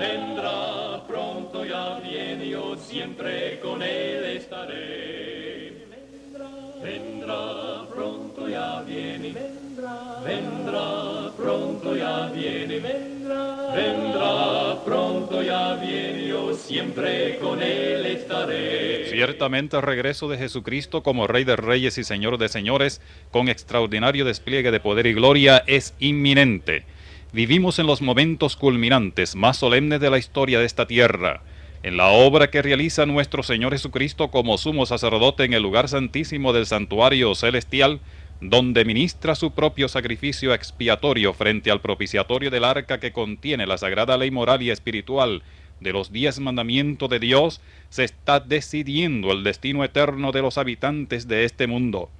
vendrá pronto, ya viene, yo siempre con él estaré. Vendrá pronto, ya viene, vendrá pronto, ya viene, vendrá pronto, ya viene, yo siempre con él estaré. Ciertamente el regreso de Jesucristo como Rey de Reyes y Señor de Señores, con extraordinario despliegue de poder y gloria, es inminente. Vivimos en los momentos culminantes más solemnes de la historia de esta tierra. En la obra que realiza nuestro Señor Jesucristo como sumo sacerdote en el lugar santísimo del santuario celestial, donde ministra su propio sacrificio expiatorio frente al propiciatorio del arca que contiene la sagrada ley moral y espiritual de los 10 mandamientos de Dios, se está decidiendo el destino eterno de los habitantes de este mundo.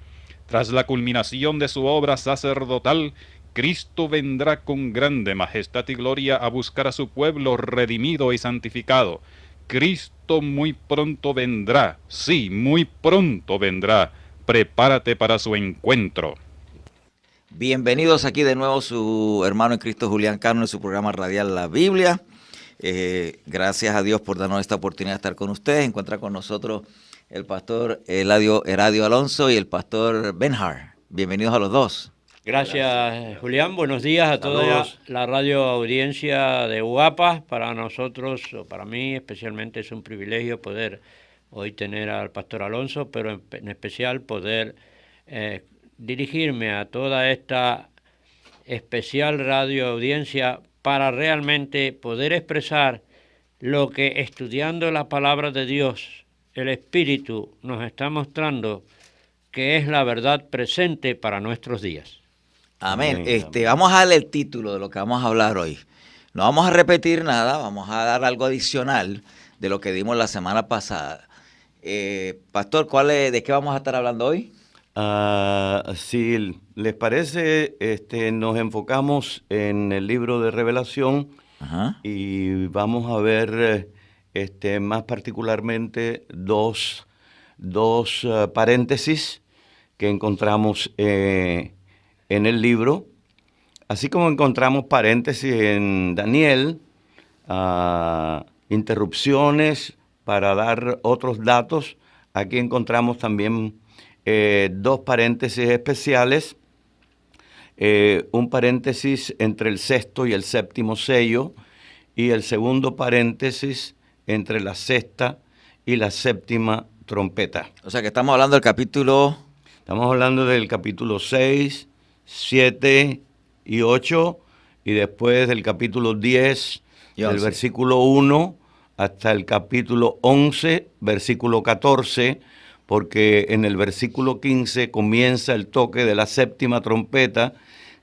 Tras la culminación de su obra sacerdotal, Cristo vendrá con grande majestad y gloria a buscar a su pueblo redimido y santificado. Cristo muy pronto vendrá, sí, muy pronto vendrá. Prepárate para su encuentro. Bienvenidos aquí de nuevo su hermano en Cristo Julián Cano en su programa radial La Biblia. Gracias a Dios por darnos esta oportunidad de estar con ustedes. Encuentra con nosotros el pastor Eradio Alonso y el pastor Benhar. Bienvenidos a los dos. Gracias, Julián. Buenos días a toda la radio audiencia de UAPA. Para nosotros, o para mí especialmente, es un privilegio poder hoy tener al pastor Alonso, pero en especial poder dirigirme a toda esta especial radio audiencia para realmente poder expresar lo que, estudiando la palabra de Dios, el Espíritu nos está mostrando que es la verdad presente para nuestros días. Amén. Vamos a darle el título de lo que vamos a hablar hoy. No vamos a repetir nada, vamos a dar algo adicional de lo que dimos la semana pasada. Pastor, ¿de qué vamos a estar hablando hoy? Si les parece, nos enfocamos en el libro de Revelación. Ajá. Y vamos a ver más particularmente dos paréntesis que encontramos en el libro, así como encontramos paréntesis en Daniel, interrupciones para dar otros datos. Aquí encontramos también dos paréntesis especiales, un paréntesis entre el sexto y el séptimo sello y el segundo paréntesis entre la sexta y la séptima trompeta. O sea que estamos hablando del capítulo... Estamos hablando del capítulo 6, 7 y 8 y después del capítulo 10, del versículo 1 hasta el capítulo 11, versículo 14, porque en el versículo 15 comienza el toque de la séptima trompeta,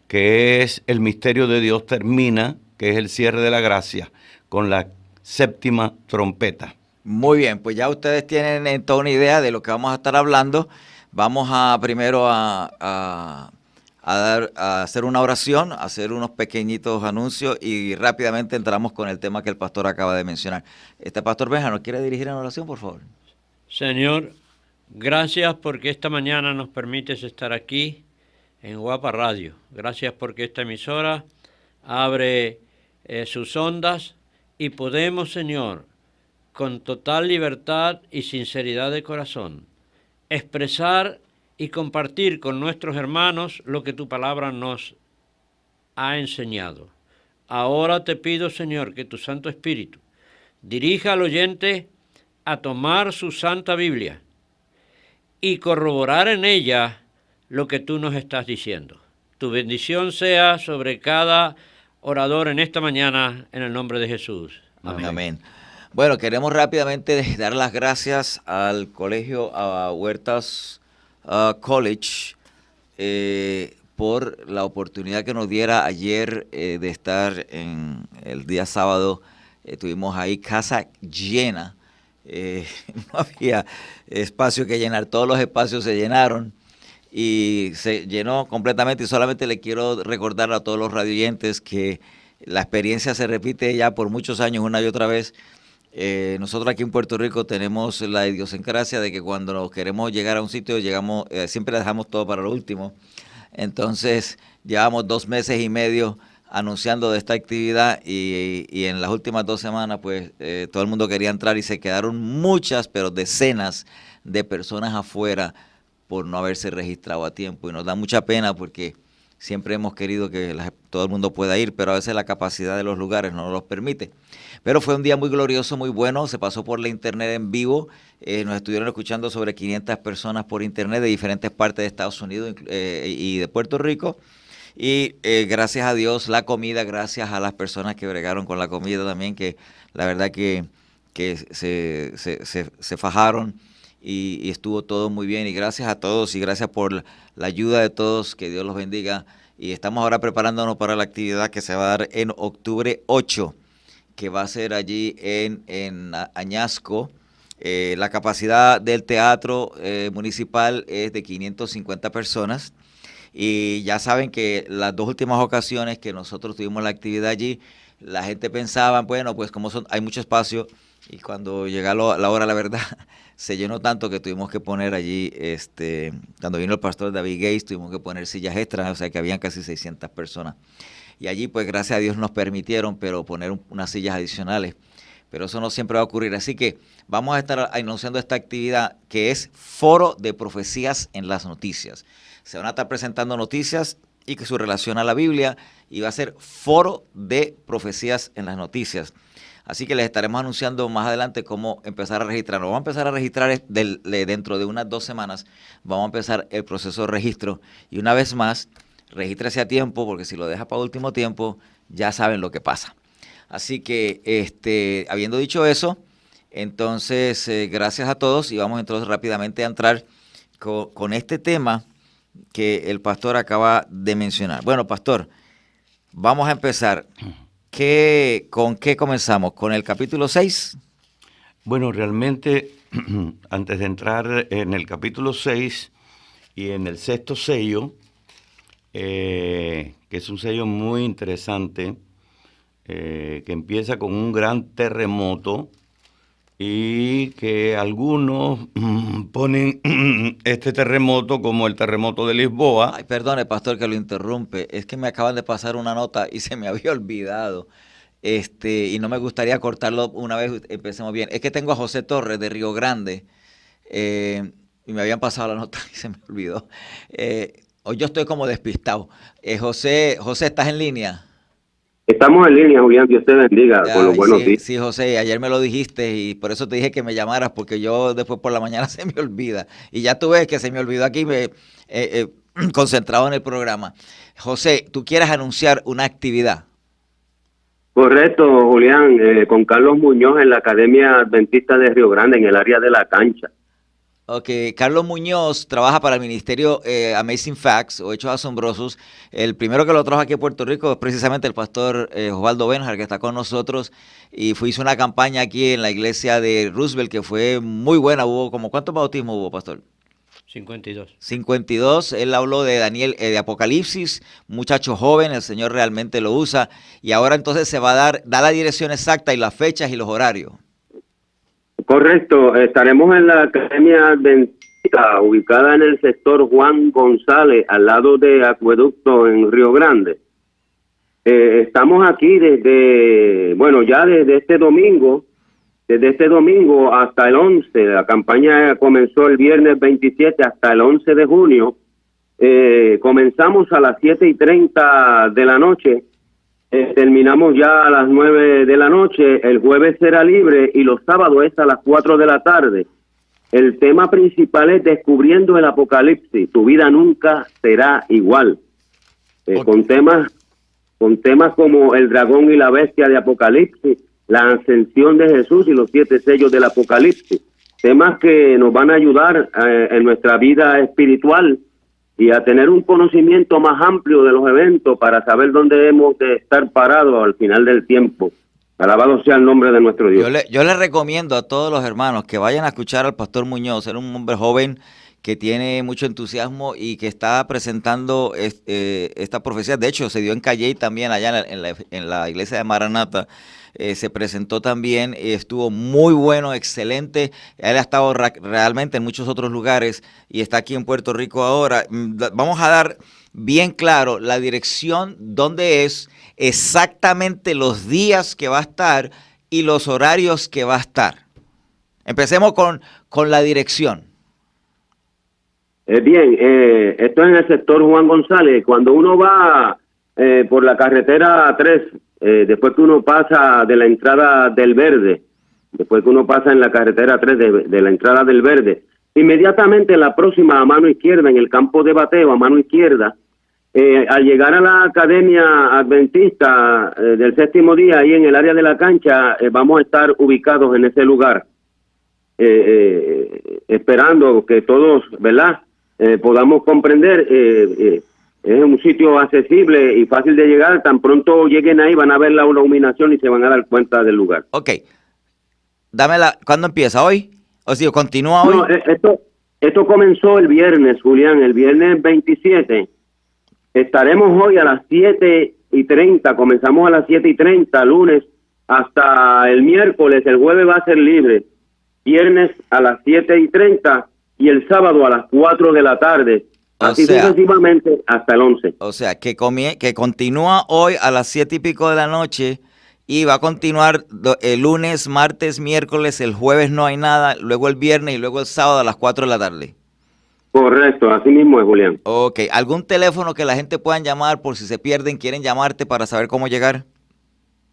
que es el misterio de Dios termina, que es el cierre de la gracia, con la séptima trompeta. Muy bien, pues ya ustedes tienen toda una idea de lo que vamos a estar hablando. Vamos primero a hacer una oración, a hacer unos pequeñitos anuncios y rápidamente entramos con el tema que el pastor acaba de mencionar. Pastor Benja, ¿nos quiere dirigir en oración, por favor? Señor, gracias porque esta mañana nos permites estar aquí en UAPA Radio. Gracias porque esta emisora abre sus ondas y podemos, Señor, con total libertad y sinceridad de corazón, expresar y compartir con nuestros hermanos lo que tu palabra nos ha enseñado. Ahora te pido, Señor, que tu Santo Espíritu dirija al oyente a tomar su Santa Biblia y corroborar en ella lo que tú nos estás diciendo. Tu bendición sea sobre cada orador en esta mañana, en el nombre de Jesús. Amén. Amén. Bueno, queremos rápidamente dar las gracias al colegio, a Huertas College, por la oportunidad que nos diera ayer de estar en el día sábado. Tuvimos ahí casa llena, no había espacio que llenar, todos los espacios se llenaron y se llenó completamente. Y solamente le quiero recordar a todos los radioyentes que la experiencia se repite ya por muchos años, una y otra vez. Nosotros aquí en Puerto Rico tenemos la idiosincrasia de que cuando nos queremos llegar a un sitio, siempre dejamos todo para lo último. Entonces, llevamos 2 meses y medio anunciando de esta actividad y en las últimas 2 semanas pues todo el mundo quería entrar y se quedaron muchas, pero decenas de personas afuera por no haberse registrado a tiempo, y nos da mucha pena porque siempre hemos querido que todo el mundo pueda ir, pero a veces la capacidad de los lugares no nos los permite. Pero fue un día muy glorioso, muy bueno, se pasó por la internet en vivo, nos estuvieron escuchando sobre 500 personas por internet de diferentes partes de Estados Unidos y de Puerto Rico. Y gracias a Dios la comida, gracias a las personas que bregaron con la comida también, que la verdad que se fajaron y estuvo todo muy bien. Y gracias a todos y gracias por la ayuda de todos, que Dios los bendiga. Y estamos ahora preparándonos para la actividad que se va a dar en octubre 8, que va a ser allí en Añasco. La capacidad del teatro municipal es de 550 personas. Y ya saben que las 2 últimas ocasiones que nosotros tuvimos la actividad allí, la gente pensaba, bueno, pues como hay mucho espacio, y cuando llega la hora, la verdad, se llenó tanto que tuvimos que poner allí, cuando vino el pastor David Gates, tuvimos que poner sillas extras, o sea que habían casi 600 personas. Y allí, pues gracias a Dios nos permitieron, pero poner unas sillas adicionales. Pero eso no siempre va a ocurrir. Así que vamos a estar anunciando esta actividad que es Foro de Profecías en las Noticias. Se van a estar presentando noticias y que su relación a la Biblia, y va a ser Foro de Profecías en las Noticias. Así que les estaremos anunciando más adelante cómo empezar a registrar. Vamos a empezar a registrar dentro de unas 2 semanas. Vamos a empezar el proceso de registro. Y una vez más, regístrese a tiempo, porque si lo deja para último tiempo, ya saben lo que pasa. Así que, habiendo dicho eso, entonces, gracias a todos, y vamos entonces rápidamente a entrar con este tema que el pastor acaba de mencionar. Bueno, pastor, vamos a empezar. ¿Con qué comenzamos? ¿Con el capítulo 6? Bueno, realmente, antes de entrar en el capítulo 6 y en el 6º sello, que es un sello muy interesante, que empieza con un gran terremoto, y que algunos ponen este terremoto como el terremoto de Lisboa. Ay, perdone, pastor, que lo interrumpe. Es que me acaban de pasar una nota y se me había olvidado. Y no me gustaría cortarlo una vez empecemos bien. Es que tengo a José Torres de Río Grande, y me habían pasado la nota y se me olvidó. Hoy yo estoy como despistado. José, ¿estás en línea? Estamos en línea, Julián, Dios te bendiga con los buenos días. Sí, José, ayer me lo dijiste y por eso te dije que me llamaras, porque yo después por la mañana se me olvida. Y ya tú ves que se me olvidó aquí, concentrado en el programa. José, ¿tú quieres anunciar una actividad? Correcto, Julián, con Carlos Muñoz en la Academia Adventista de Río Grande, en el área de la cancha. Ok, Carlos Muñoz trabaja para el ministerio Amazing Facts o Hechos Asombrosos. El primero que lo trajo aquí a Puerto Rico es precisamente el pastor Osvaldo Benjar, que está con nosotros, y hizo una campaña aquí en la iglesia de Roosevelt que fue muy buena. ¿Cuántos bautismos hubo, pastor? 52. 52. Él habló de Daniel, de Apocalipsis, muchacho joven, el Señor realmente lo usa, y ahora entonces se va a dar la dirección exacta y las fechas y los horarios. Correcto, estaremos en la Academia Adventista, ubicada en el sector Juan González, al lado de Acueducto en Río Grande. Estamos aquí desde este domingo, hasta el 11, la campaña comenzó el viernes 27 hasta el 11 de junio. Comenzamos a las 7:30 de la noche. Terminamos ya a las 9 de la noche. El jueves será libre y los sábados es a las 4 de la tarde. El tema principal es Descubriendo el Apocalipsis. Tu vida nunca será igual. Okay. Con temas como el dragón y la bestia de Apocalipsis, la ascensión de Jesús y los 7 sellos del Apocalipsis. Temas que nos van a ayudar en nuestra vida espiritual y a tener un conocimiento más amplio de los eventos para saber dónde hemos de estar parados al final del tiempo. Alabado sea el nombre de nuestro Dios. Yo le recomiendo a todos los hermanos que vayan a escuchar al pastor Muñoz. Era un hombre joven que tiene mucho entusiasmo y que está presentando esta profecía. De hecho, se dio en Calley también, allá en la iglesia de Maranata. Se presentó también, estuvo muy bueno, excelente. Él ha estado realmente en muchos otros lugares y está aquí en Puerto Rico ahora. Vamos a dar bien claro la dirección, dónde es, exactamente los días que va a estar y los horarios que va a estar. Empecemos con la dirección. Bien, esto es en el sector Juan González. Cuando uno va por la carretera 3, después que uno pasa de la entrada del Verde, después que uno pasa en la carretera 3 de la entrada del Verde, inmediatamente la próxima a mano izquierda, en el campo de bateo, a mano izquierda, al llegar a la Academia Adventista del Séptimo Día, ahí en el área de la cancha, vamos a estar ubicados en ese lugar, esperando que todos, ¿verdad?, podamos comprender. Es un sitio accesible y fácil de llegar. Tan pronto lleguen ahí van a ver la iluminación y se van a dar cuenta del lugar. Ok. ¿Cuándo empieza? ¿Hoy? O sea, ¿continúa hoy? No, esto comenzó el viernes, Julián, el viernes 27. Estaremos hoy a las 7:30, comenzamos a las 7:30, lunes, hasta el miércoles. El jueves va a ser libre. Viernes a las 7:30 y el sábado a las 4 de la tarde. Así sucesivamente hasta el 11. O sea, que continúa hoy a las 7 y pico de la noche y va a continuar el lunes, martes, miércoles, el jueves no hay nada, luego el viernes y luego el sábado a las 4 de la tarde. Correcto, así mismo es, Julián. Ok, ¿algún teléfono que la gente puedan llamar por si se pierden, quieren llamarte para saber cómo llegar?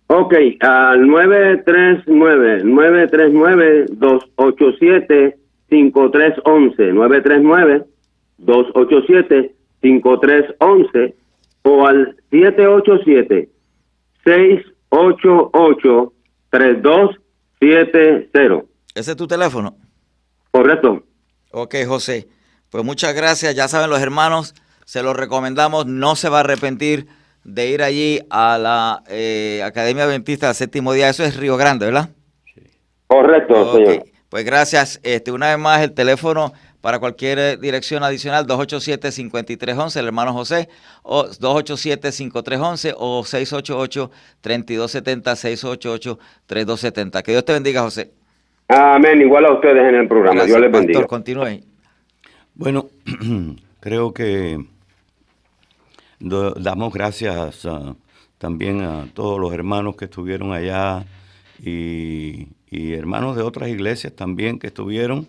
Ok, al 939-287-5311, 939-287-5311 o al 787-688-3270. ¿Ese es tu teléfono? Correcto. Ok, José. Pues muchas gracias. Ya saben los hermanos, se los recomendamos. No se va a arrepentir de ir allí a la Academia Adventista del Séptimo Día. Eso es Río Grande, ¿verdad? Sí. Correcto, okay, señor. Pues gracias. Una vez más, el teléfono para cualquier dirección adicional, 287-5311, el hermano José, o 287-5311 o 688-3270, 688-3270. Que Dios te bendiga, José. Amén. Igual a ustedes en el programa. Gracias, Dios les bendiga. Pastor, continúe. Bueno, creo que damos gracias también a todos los hermanos que estuvieron allá y hermanos de otras iglesias también que estuvieron.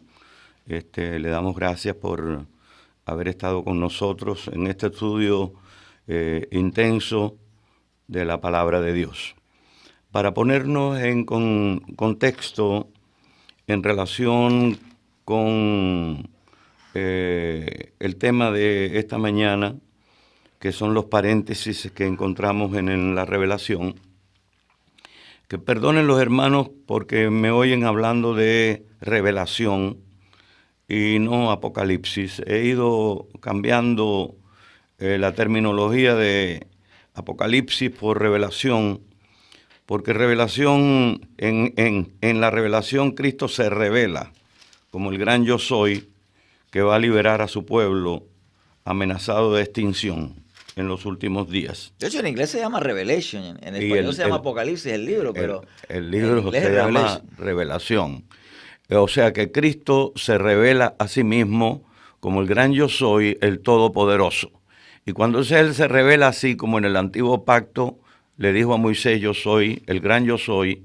Le damos gracias por haber estado con nosotros en este estudio intenso de la palabra de Dios. Para ponernos en contexto en relación con el tema de esta mañana, que son los paréntesis que encontramos en la revelación, que perdonen los hermanos porque me oyen hablando de revelación y no Apocalipsis. He ido cambiando la terminología de Apocalipsis por revelación, porque revelación, en la revelación Cristo se revela como el gran yo soy que va a liberar a su pueblo amenazado de extinción en los últimos días. De hecho, en inglés se llama Revelation, en español se llama Apocalipsis, el libro, pero el libro se llama Revelación. O sea que Cristo se revela a sí mismo como el gran yo soy, el todopoderoso. Y cuando Él se revela así como en el antiguo pacto, le dijo a Moisés, yo soy, el gran yo soy,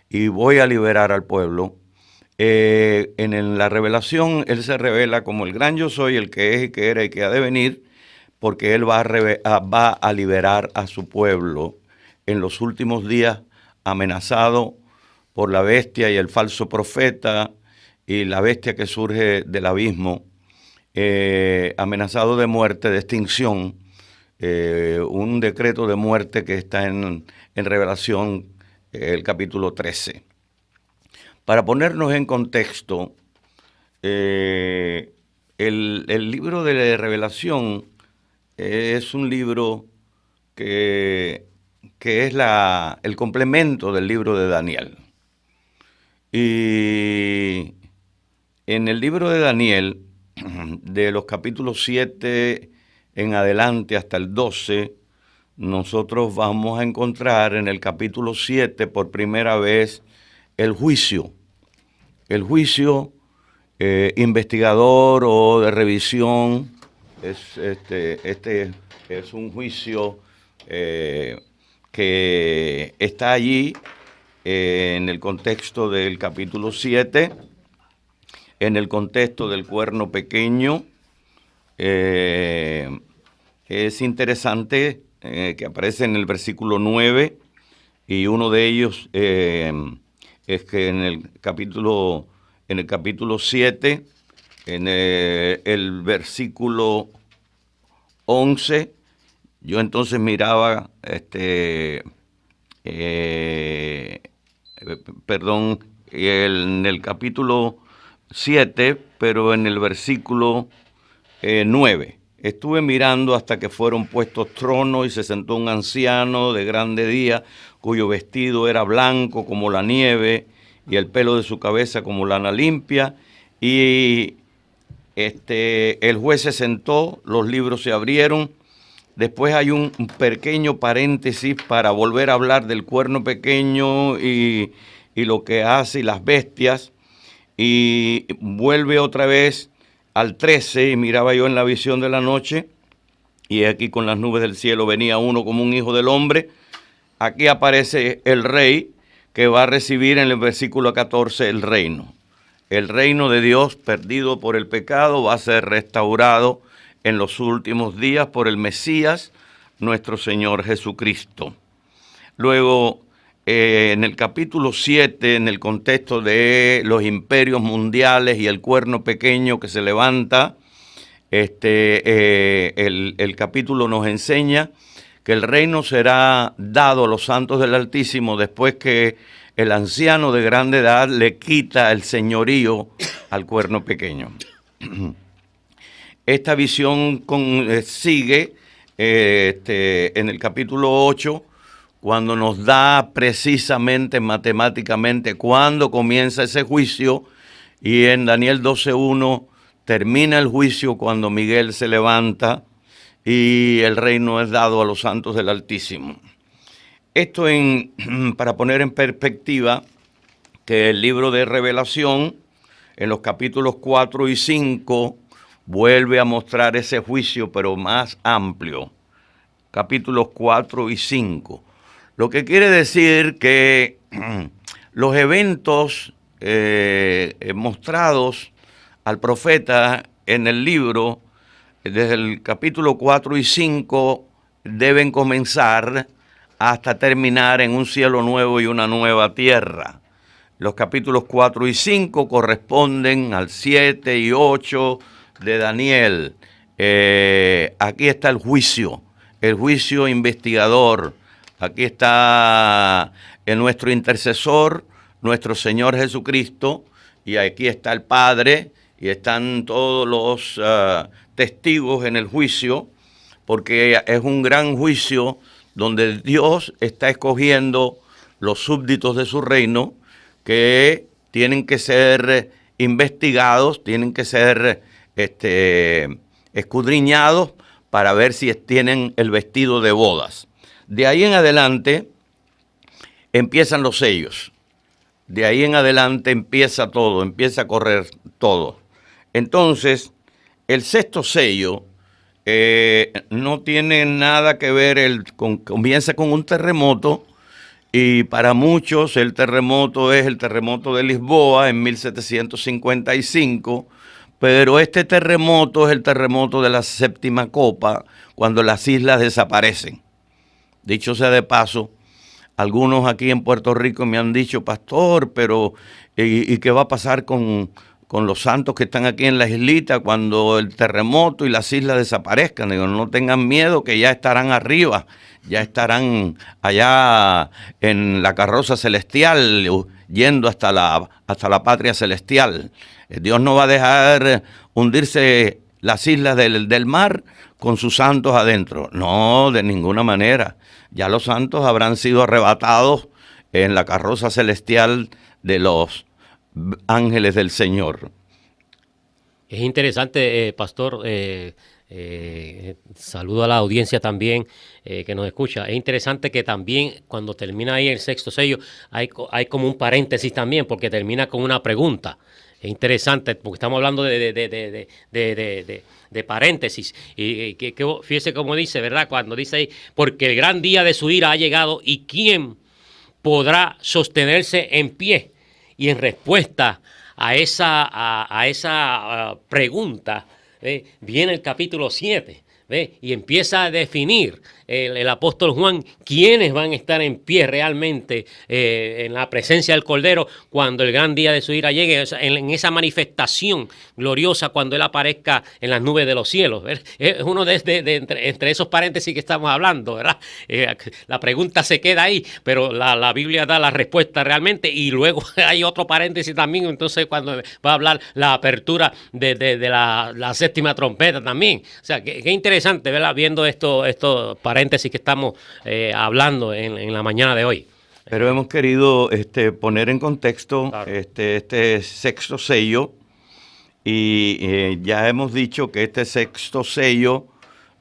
y voy a liberar al pueblo. En la revelación, Él se revela como el gran yo soy, el que es y que era y que ha de venir, porque Él va a liberar a su pueblo en los últimos días, amenazado por la bestia y el falso profeta y la bestia que surge del abismo, amenazado de muerte, de extinción, un decreto de muerte que está en Revelación, el capítulo 13. Para ponernos en contexto, el libro de la Revelación es un libro que es el complemento del libro de Daniel. Y en el libro de Daniel de los capítulos 7 en adelante hasta el 12, nosotros vamos a encontrar en el capítulo 7 por primera vez el juicio. El juicio investigador o de revisión este es un juicio que está allí en el contexto del capítulo 7, en el contexto del cuerno pequeño. Es interesante que aparece en el versículo 9, y uno de ellos es que en el capítulo 7, en el versículo 11, yo entonces miraba, en el capítulo 7, pero en el versículo 9. Estuve mirando hasta que fueron puestos tronos y se sentó un anciano de grande día, cuyo vestido era blanco como la nieve y el pelo de su cabeza como lana limpia. Y el juez se sentó, los libros se abrieron. Después hay un pequeño paréntesis para volver a hablar del cuerno pequeño y lo que hace y las bestias. Y vuelve otra vez al 13, y miraba yo en la visión de la noche, y aquí con las nubes del cielo venía uno como un hijo del hombre. Aquí aparece el rey que va a recibir en el versículo 14 el reino. El reino de Dios, perdido por el pecado, va a ser restaurado en los últimos días por el Mesías, nuestro Señor Jesucristo. Luego, en el capítulo 7, en el contexto de los imperios mundiales y el cuerno pequeño que se levanta, el capítulo nos enseña que el reino será dado a los santos del Altísimo después que el anciano de grande edad le quita el señorío al cuerno pequeño. Esta visión sigue en el capítulo 8, cuando nos da precisamente matemáticamente cuándo comienza ese juicio, y en Daniel 12:1 termina el juicio cuando Miguel se levanta y el reino es dado a los santos del Altísimo. Esto para poner en perspectiva que el libro de Revelación, en los capítulos 4 y 5, vuelve a mostrar ese juicio, pero más amplio. Capítulos 4 y 5. Lo que quiere decir que los eventos mostrados al profeta en el libro, desde el capítulo 4 y 5, deben comenzar hasta terminar en un cielo nuevo y una nueva tierra. Los capítulos 4 y 5 corresponden al 7 y 8 de Daniel. Aquí está el juicio investigador. Aquí está nuestro intercesor, nuestro Señor Jesucristo, y aquí está el Padre, y están todos los testigos en el juicio, porque es un gran juicio donde Dios está escogiendo los súbditos de su reino, que tienen que ser investigados, tienen que ser escudriñados para ver si tienen el vestido de bodas. De ahí en adelante empiezan los sellos. De ahí en adelante empieza todo, empieza a correr todo. Entonces, el sexto sello no tiene nada que ver, comienza con un terremoto, y para muchos el terremoto es el terremoto de Lisboa en 1755, pero este terremoto es el terremoto de la séptima copa, cuando las islas desaparecen. Dicho sea de paso, algunos aquí en Puerto Rico me han dicho, pastor, pero ¿y qué va a pasar con los santos que están aquí en la islita cuando el terremoto y las islas desaparezcan? Digo, no tengan miedo, que ya estarán arriba, ya estarán allá en la carroza celestial, yendo hasta la patria celestial. Dios no va a dejar hundirse las islas del mar con sus santos adentro. No, de ninguna manera. Ya los santos habrán sido arrebatados en la carroza celestial de los ángeles del Señor. Es interesante, pastor, saludo a la audiencia también que nos escucha. Es interesante que también cuando termina ahí el sexto sello hay como un paréntesis también, porque termina con una pregunta. Es interesante porque estamos hablando de paréntesis. Y que fíjese cómo dice, ¿verdad? Cuando dice ahí, porque el gran día de su ira ha llegado y ¿quién podrá sostenerse en pie? Y en respuesta a esa pregunta, viene el capítulo 7, y empieza a definir el apóstol Juan quiénes van a estar en pie realmente en la presencia del Cordero cuando el gran día de su ira llegue, en esa manifestación gloriosa cuando Él aparezca en las nubes de los cielos. Es uno entre esos paréntesis que estamos hablando, ¿verdad? La pregunta se queda ahí, pero la Biblia da la respuesta realmente, y luego hay otro paréntesis también, entonces cuando va a hablar la apertura de la séptima trompeta también. O sea, qué interesante, ¿verdad? Viendo estos paréntesis que estamos hablando en la mañana de hoy. Pero hemos querido poner en contexto Claro. este sexto sello, y ya hemos dicho que este sexto sello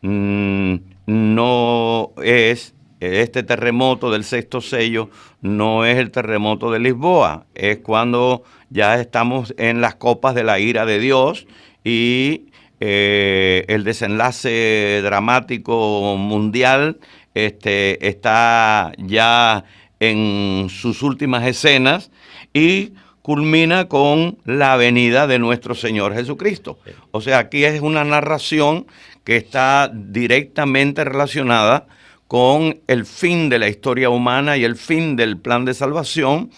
no es, este terremoto del sexto sello no es el terremoto de Lisboa, es cuando ya estamos en las copas de la ira de Dios y el desenlace dramático mundial está ya en sus últimas escenas y culmina con la venida de nuestro Señor Jesucristo. O sea, aquí es una narración que está directamente relacionada con el fin de la historia humana y el fin del plan de salvación,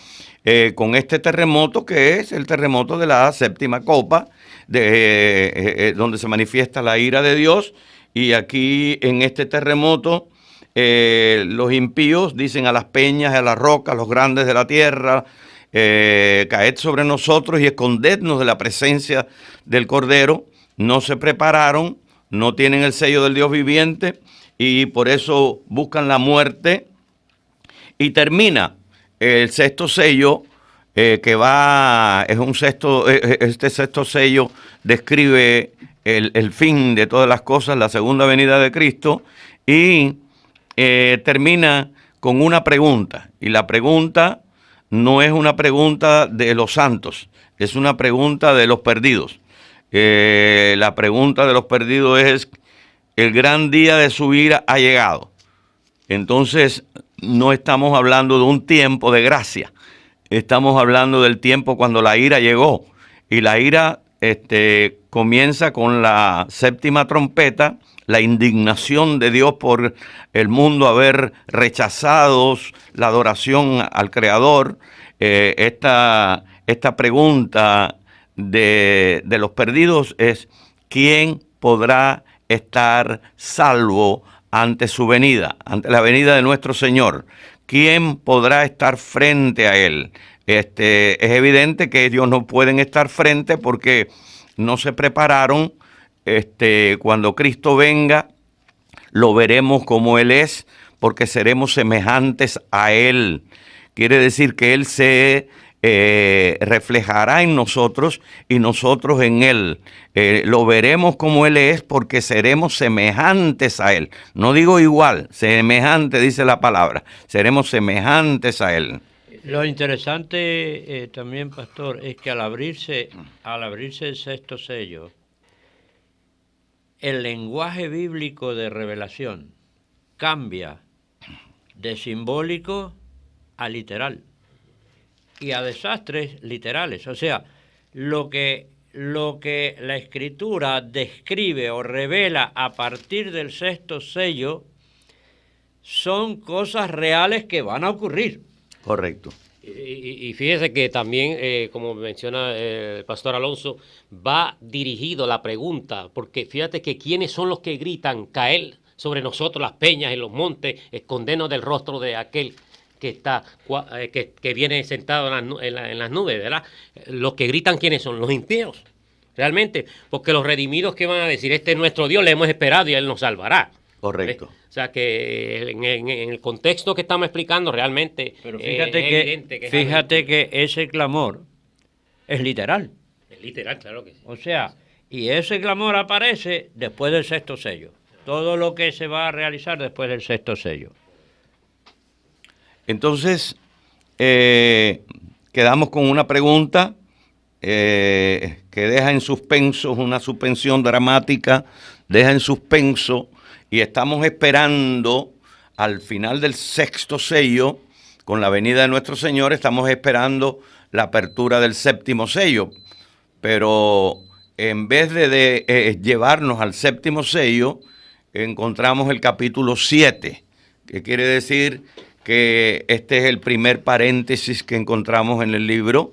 con este terremoto que es el terremoto de la séptima copa, donde se manifiesta la ira de Dios. Y aquí en este terremoto los impíos dicen a las peñas, a las rocas, los grandes de la tierra, caed sobre nosotros y escondednos de la presencia del Cordero. No se prepararon, no tienen el sello del Dios viviente y por eso buscan la muerte. Y termina el sexto sello, este sexto sello describe el fin de todas las cosas, la segunda venida de Cristo, y termina con una pregunta. Y la pregunta no es una pregunta de los santos, es una pregunta de los perdidos. La pregunta de los perdidos es: el gran día de su ira ha llegado. Entonces, no estamos hablando de un tiempo de gracia, estamos hablando del tiempo cuando la ira llegó. Y la ira comienza con la séptima trompeta, la indignación de Dios por el mundo haber rechazado la adoración al Creador. Esta pregunta de los perdidos es: ¿quién podrá estar salvo ante su venida, ante la venida de nuestro Señor? ¿Quién podrá estar frente a Él? Es evidente que ellos no pueden estar frente porque no se prepararon. Cuando Cristo venga, lo veremos como Él es, porque seremos semejantes a Él. Quiere decir que Él se reflejará en nosotros y nosotros en Él. Lo veremos como Él es porque seremos semejantes a Él. No digo igual, semejante dice la palabra. Seremos semejantes a Él. Lo interesante también, pastor, es que al abrirse el sexto sello, el lenguaje bíblico de revelación cambia de simbólico a literal y a desastres literales. O sea, lo que la Escritura describe o revela a partir del sexto sello son cosas reales que van a ocurrir. Correcto. Y fíjese que también, como menciona el pastor Alonso, va dirigido la pregunta, porque fíjate que quiénes son los que gritan: caer sobre nosotros las peñas en los montes, escondernos del rostro de aquel que está que viene sentado en las nubes, ¿verdad? Los que gritan, ¿quiénes son? Los impíos, realmente, porque los redimidos que van a decir: este es nuestro Dios, le hemos esperado y Él nos salvará. Correcto. O sea que en el contexto que estamos explicando realmente. Pero fíjate que ese clamor es literal. Es literal, claro que sí. O sea, Y ese clamor aparece después del sexto sello. Todo lo que se va a realizar después del sexto sello. Entonces, quedamos con una pregunta que deja en suspenso, una suspensión dramática, deja en suspenso, y estamos esperando al final del sexto sello, con la venida de nuestro Señor, estamos esperando la apertura del séptimo sello, pero en vez de llevarnos al séptimo sello, encontramos el capítulo 7, que quiere decir que este es el primer paréntesis que encontramos en el libro,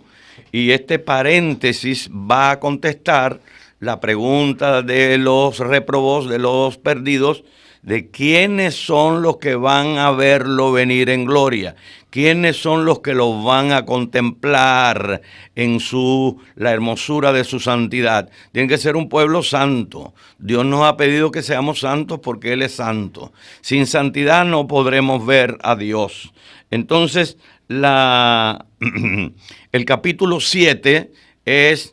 y este paréntesis va a contestar la pregunta de los réprobos, de los perdidos, de quiénes son los que van a verlo venir en gloria, quiénes son los que lo van a contemplar en la hermosura de su santidad. Tienen que ser un pueblo santo. Dios nos ha pedido que seamos santos porque Él es santo. Sin santidad no podremos ver a Dios. Entonces, el capítulo 7 es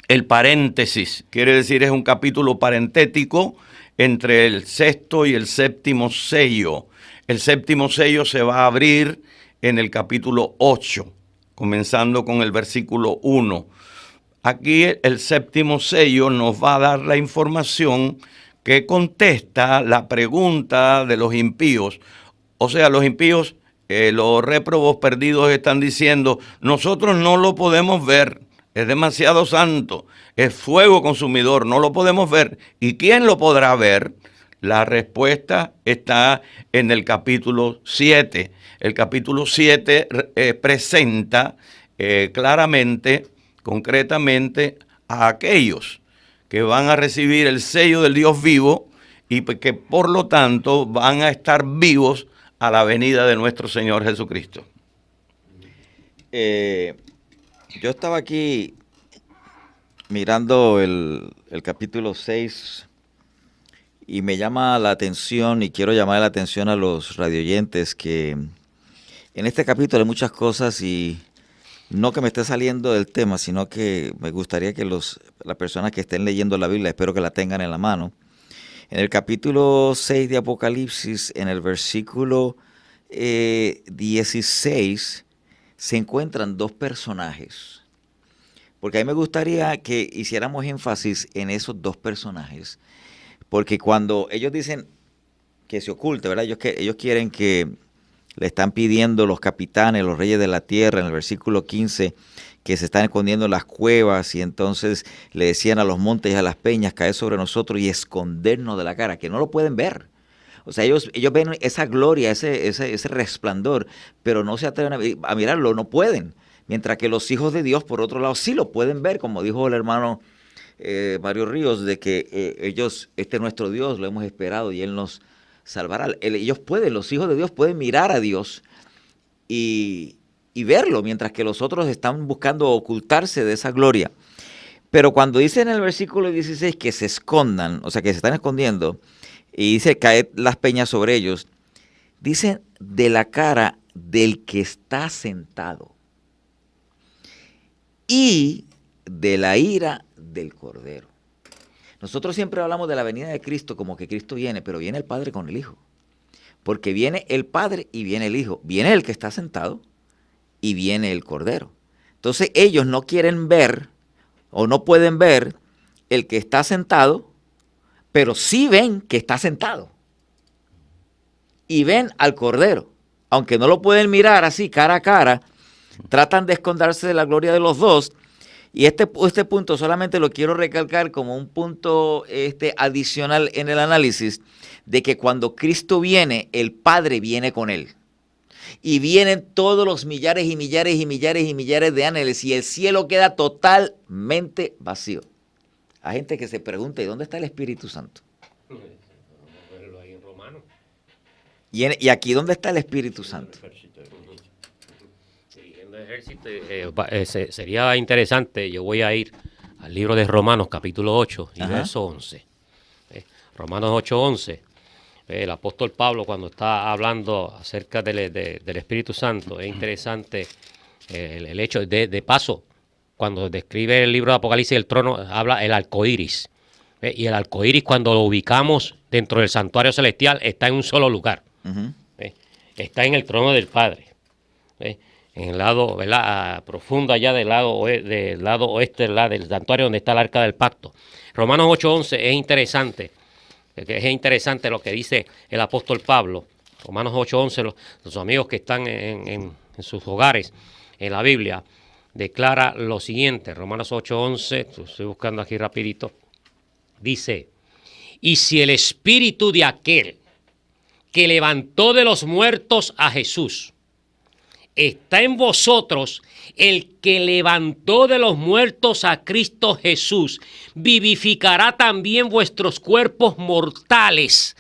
el paréntesis, quiere decir es un capítulo parentético entre el sexto y el séptimo sello. El séptimo sello se va a abrir en el capítulo 8, comenzando con el versículo 1. Aquí el séptimo sello nos va a dar la información que contesta la pregunta de los impíos. O sea, los impíos, los réprobos perdidos están diciendo, nosotros no lo podemos ver, es demasiado santo, es fuego consumidor, no lo podemos ver. ¿Y quién lo podrá ver? La respuesta está en el capítulo 7. El capítulo 7 presenta claramente, concretamente, a aquellos que van a recibir el sello del Dios vivo y que por lo tanto van a estar vivos a la venida de nuestro Señor Jesucristo. Yo estaba aquí mirando el capítulo 6 y me llama la atención y quiero llamar la atención a los radioyentes que en este capítulo hay muchas cosas y no que me esté saliendo del tema, sino que me gustaría que las personas que estén leyendo la Biblia, espero que la tengan en la mano. En el capítulo 6 de Apocalipsis, en el versículo 16, se encuentran dos personajes. Porque a mí me gustaría que hiciéramos énfasis en esos dos personajes. Porque cuando ellos dicen que se oculte, ¿verdad? Ellos quieren que le están pidiendo los capitanes, los reyes de la tierra, en el versículo 15, que se están escondiendo en las cuevas y entonces le decían a los montes y a las peñas caer sobre nosotros y escondernos de la cara, que no lo pueden ver. O sea, ellos ven esa gloria, ese resplandor, pero no se atreven a mirarlo, no pueden. Mientras que los hijos de Dios, por otro lado, sí lo pueden ver, como dijo el hermano Mario Ríos, de que este es nuestro Dios, lo hemos esperado y Él nos salvará. Los hijos de Dios pueden mirar a Dios y verlo, mientras que los otros están buscando ocultarse de esa gloria. Pero cuando dice en el versículo 16 que se escondan, o sea, que se están escondiendo, y dice caer las peñas sobre ellos, dice de la cara del que está sentado y de la ira del Cordero. Nosotros siempre hablamos de la venida de Cristo como que Cristo viene, pero viene el Padre con el Hijo. Porque viene el Padre y viene el Hijo. Viene el que está sentado y viene el Cordero. Entonces ellos no quieren ver o no pueden ver el que está sentado, pero sí ven que está sentado. Y ven al Cordero. Aunque no lo pueden mirar así cara a cara, tratan de esconderse de la gloria de los dos. Y este punto solamente lo quiero recalcar como un punto adicional en el análisis de que cuando Cristo viene, el Padre viene con Él. Y vienen todos los millares y millares y millares y millares de ángeles y el cielo queda totalmente vacío. Hay gente que se pregunta, ¿y dónde está el Espíritu Santo? Y aquí, ¿dónde está el Espíritu Santo? Sería interesante, yo voy a ir al libro de Romanos, capítulo 8 y verso 11. Romanos 8:11. El apóstol Pablo, cuando está hablando acerca del Espíritu Santo, es interesante el hecho de paso. cuando describe el libro de Apocalipsis, el trono, habla el arco iris. Y el arco iris, cuando lo ubicamos dentro del santuario celestial, está en un solo lugar. Está en el trono del Padre. En el lado, ¿verdad?, profundo allá del lado oeste del santuario donde está el arca del pacto. Romanos 8:11 es interesante. Es interesante lo que dice el apóstol Pablo. Romanos 8:11, los amigos que están en sus hogares, en la Biblia, declara lo siguiente. Romanos 8:11, estoy buscando aquí rapidito. Dice, y si el espíritu de aquel que levantó de los muertos a Jesús está en vosotros, el que levantó de los muertos a Cristo Jesús vivificará también vuestros cuerpos mortales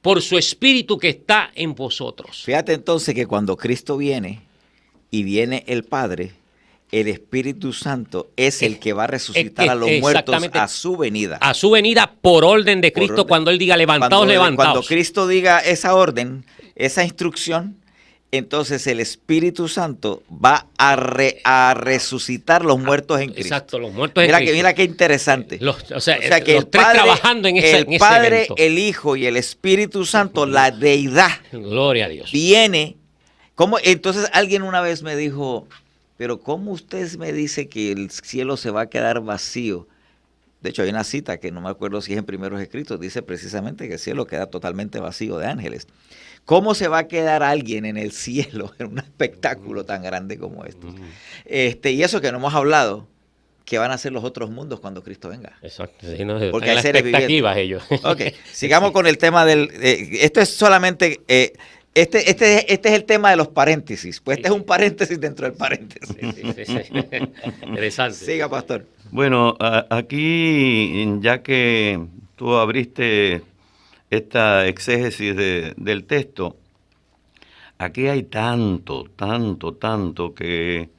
por su espíritu que está en vosotros. Fíjate entonces que cuando Cristo viene y viene el Padre, el Espíritu Santo es el que va a resucitar a los muertos a su venida. A su venida por orden de Cristo, cuando Él diga levantaos, levantaos. Cuando Cristo diga esa orden, esa instrucción, entonces el Espíritu Santo va a resucitar los muertos en Cristo. Exacto, los muertos en Cristo. Mira qué interesante. O sea que los tres Padre, trabajando en ese Padre, evento. el Hijo y el Espíritu Santo, la deidad. Gloria a Dios. Viene. Entonces alguien una vez me dijo, pero ¿cómo usted me dice que el cielo se va a quedar vacío? De hecho, hay una cita que no me acuerdo si es en Primeros Escritos, dice precisamente que el cielo queda totalmente vacío de ángeles. ¿Cómo se va a quedar alguien en el cielo en un espectáculo tan grande como este? Y eso que no hemos hablado, ¿qué van a hacer los otros mundos cuando Cristo venga? Exacto. Sí, no, porque hay seres expectativas vivientes. ellos. Ok, sigamos con el tema esto es solamente... Este es el tema de los paréntesis, pues este es un paréntesis dentro del paréntesis. Sí. Interesante. Siga, pastor. Bueno, aquí, ya que tú abriste esta exégesis del texto, aquí hay tanto que